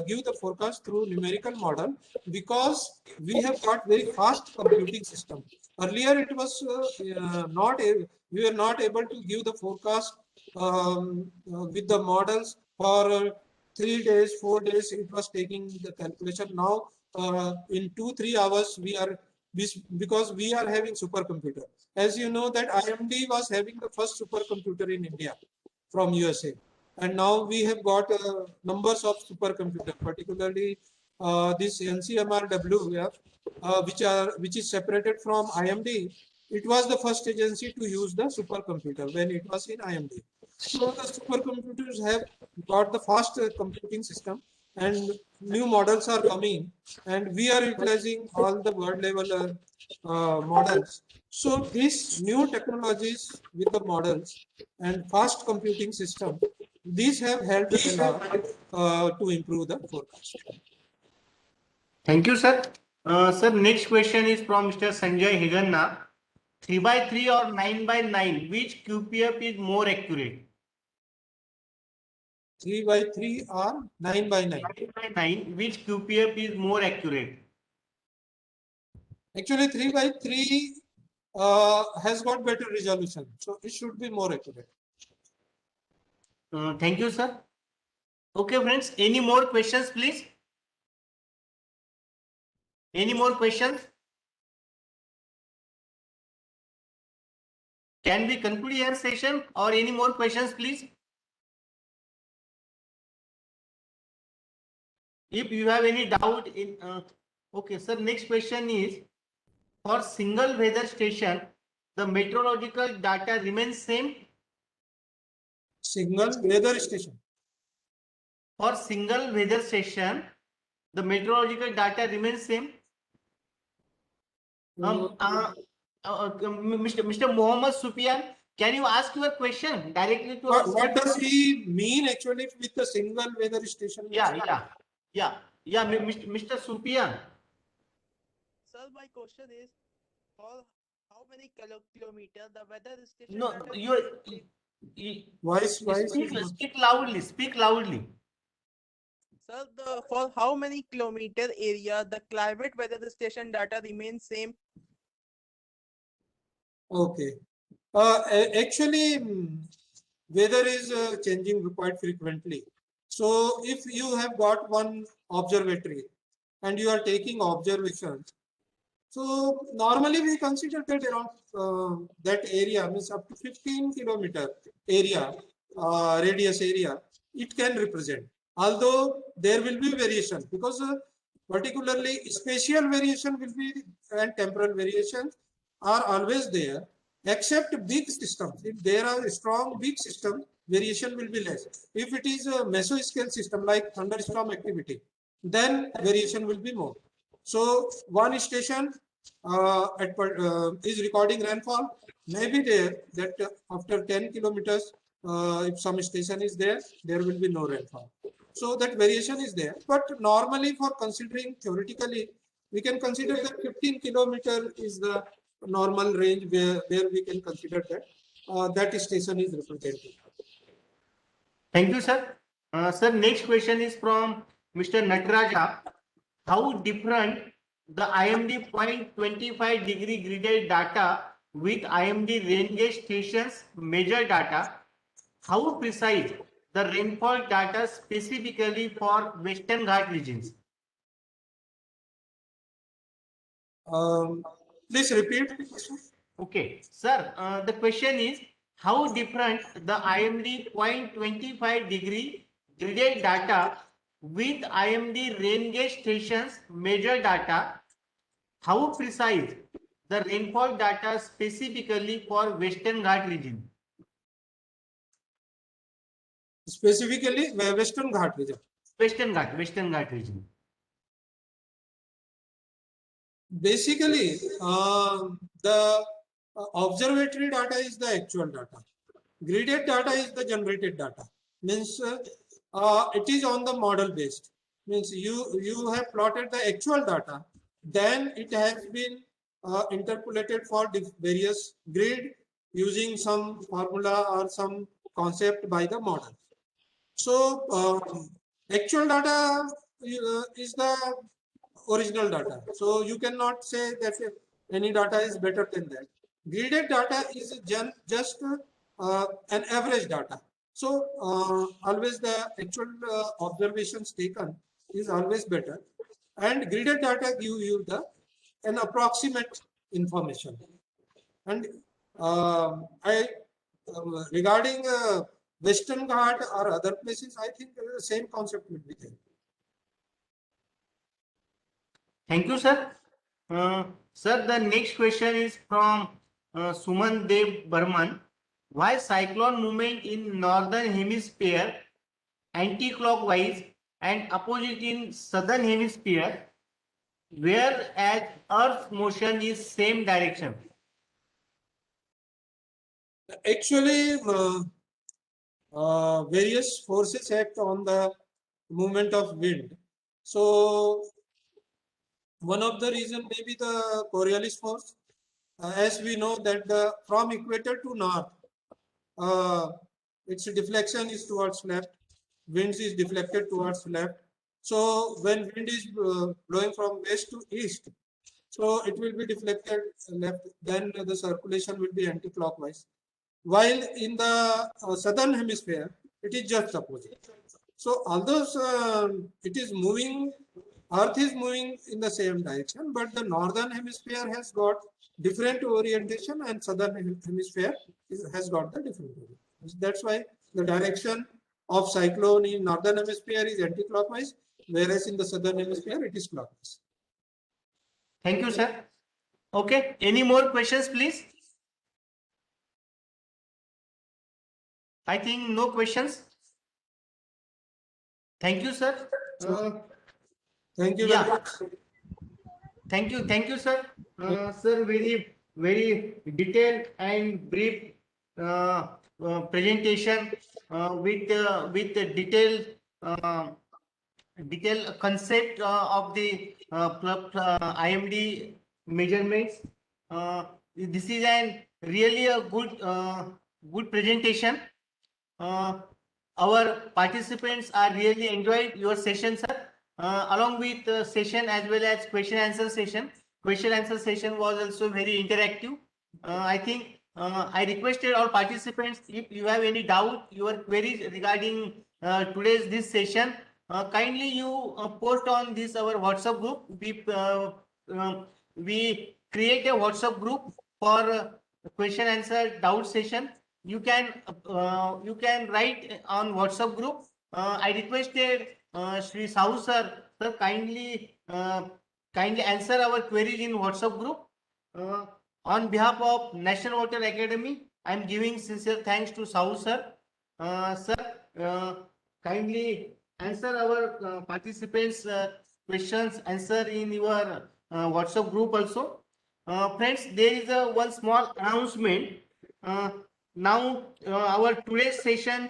give the forecast through numerical model because we have got very fast computing system. Earlier, it was we were not able to give the forecast with the models for 3 days, 4 days. It was taking the calculation. Now, in 2-3 hours, because we are having supercomputer. As you know that IMD was having the first supercomputer in India from USA. And now we have got numbers of supercomputer, particularly this NCMRW, which is separated from IMD. It was the first agency to use the supercomputer when it was in IMD. So the supercomputers have got the fast computing system, and new models are coming, and we are utilizing all the world level models. So these new technologies with the models and fast computing system, these have helped a lot to improve the forecast. Thank you, sir. Sir, next question is from Mr. Sanjay Higanna. 3x3 or 9x9, which QPF is more accurate? 3x3 or 9x9? 9x9, which QPF is more accurate? Actually, 3x3 has got better resolution, so it should be more accurate. Thank you, sir. Okay, friends, any more questions, please? Any more questions? Can we conclude our session or any more questions, please? If you have any doubt in, okay, sir, next question is, for single weather station, the meteorological data remains same? Single weather station. For single weather station, the meteorological data remains same? Mr. Mohammed Sufian, can you ask your question directly to us? What does he mean actually with the single weather station? Yeah, Mr. Sufian. Sir, my question is, for how many kilometers the weather station? No, Voice. speak loudly. Speak loudly. Sir, for how many kilometer area the climate weather station data remains same? Okay. Actually, weather is changing quite frequently. So if you have got one observatory and you are taking observations, so normally we consider that around that area means up to 15-kilometer area, radius area, it can represent. Although there will be variation because particularly spatial variation will be and temporal variations are always there, except big systems. If there are strong big systems, variation will be less. If it is a mesoscale system like thunderstorm activity, then variation will be more. So one station is recording rainfall. Maybe there that after 10 kilometers, if some station is there, there will be no rainfall. So that variation is there. But normally for considering theoretically, we can consider that 15-kilometer is the normal range where we can consider that that station is represented. Thank you, sir. Sir, next question is from Mr. Nataraja. How different the IMD 0.25 degree gridded data with IMD rain gauge stations measure data? How precise the rainfall data specifically for Western Ghat regions? Please repeat. Okay, sir, the question is how different the IMD 0.25 degree graded data with IMD rain gauge stations measure data, how precise the rainfall data specifically for Western Ghat region? Specifically, Western Ghat region. Western Ghat region. Basically, the observatory data is the actual data. Graded data is the generated data. Means it is on the model based. Means you have plotted the actual data, then it has been interpolated for various grid using some formula or some concept by the model. So actual data is the original data. So you cannot say that any data is better than that. Graded data is just an average data. So always the actual observations taken is always better. And graded data give you an approximate information. And regarding Western Ghat or other places, I think the same concept will be there. Thank you, sir. Sir, the next question is from Suman Dev Burman. Why cyclone movement in northern hemisphere anti-clockwise and opposite in southern hemisphere, whereas Earth's motion is same direction? Actually, various forces act on the movement of wind. So one of the reason may be the Coriolis force. As we know that from equator to north, its deflection is towards left, winds is deflected towards left. So when wind is blowing from west to east, so it will be deflected left, then the circulation will be anti-clockwise. While in the southern hemisphere, it is just opposite. So although it is moving, Earth is moving in the same direction, but the northern hemisphere has got different orientation and southern hemisphere has got the different orientation. That's why the direction of cyclone in northern hemisphere is anti-clockwise, whereas in the southern hemisphere it is clockwise. Thank you, sir. Okay, any more questions, please? I think no questions. Thank you, sir. Thank you. Yeah. Thank you, sir. Sir, very detailed and brief presentation with the detailed concept of the IMD measurements. This is an really a good presentation. Our participants are really enjoyed your session, sir. Along with session as well as question answer session. Question answer session was also very interactive. I think I requested all participants, if you have any doubt, your queries regarding today's this session, kindly you post on this our WhatsApp group. We create a WhatsApp group for question answer doubt session. You can write on WhatsApp group. I requested Sri Sahu sir kindly answer our queries in WhatsApp group. On behalf of National Water Academy, I am giving sincere thanks to Sahu sir. Sir, kindly answer our participants' questions, answer in your WhatsApp group also. Friends, there is a one small announcement. Uh, Now, our today's session,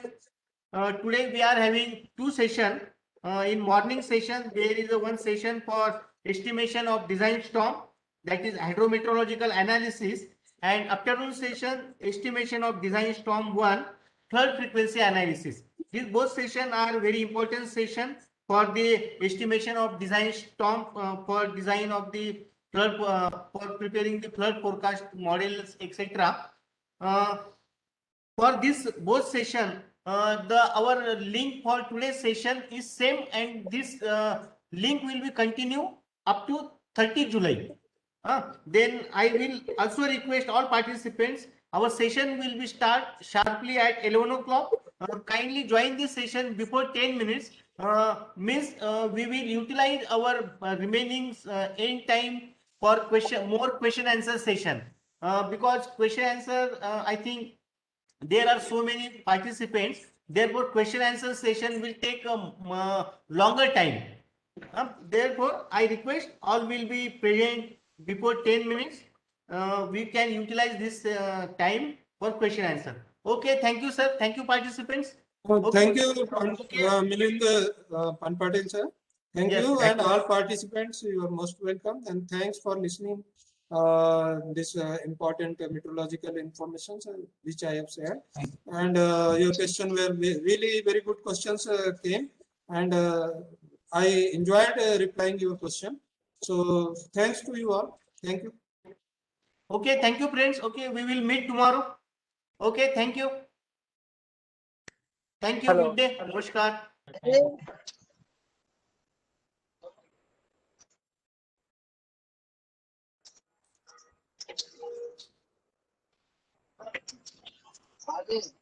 today we are having two session. In morning session, there is a one session for estimation of design storm, that is hydrometeorological analysis, and afternoon session estimation of design storm 1 third frequency analysis. These both sessions are very important session for the estimation of design storm, for design of the flood, for preparing the flood forecast models, etc. For this both session, the our link for today's session is same, and this link will be continue up to 30 July. Then I will also request all participants, our session will be start sharply at 11 o'clock. Kindly join this session before 10 minutes. Means we will utilize our remaining end time for more question answer session. Because question answer, I think there are so many participants, therefore question answer session will take a longer time. Therefore I request all will be present before 10 minutes. We can utilize this time for question answer. Okay, thank you sir, thank you participants. Thank you, Okay. Milind Panpatil sir. Thank Yes, you, thank and you. all participants, you are most welcome. And thanks for listening this important meteorological information which I have shared. And your question were really very good questions came, and I enjoyed replying your question. So thanks to you all. Thank you. Okay, thank you friends. Okay, we will meet tomorrow. Okay, thank you. Thank you. Good day. Namaskar. Aage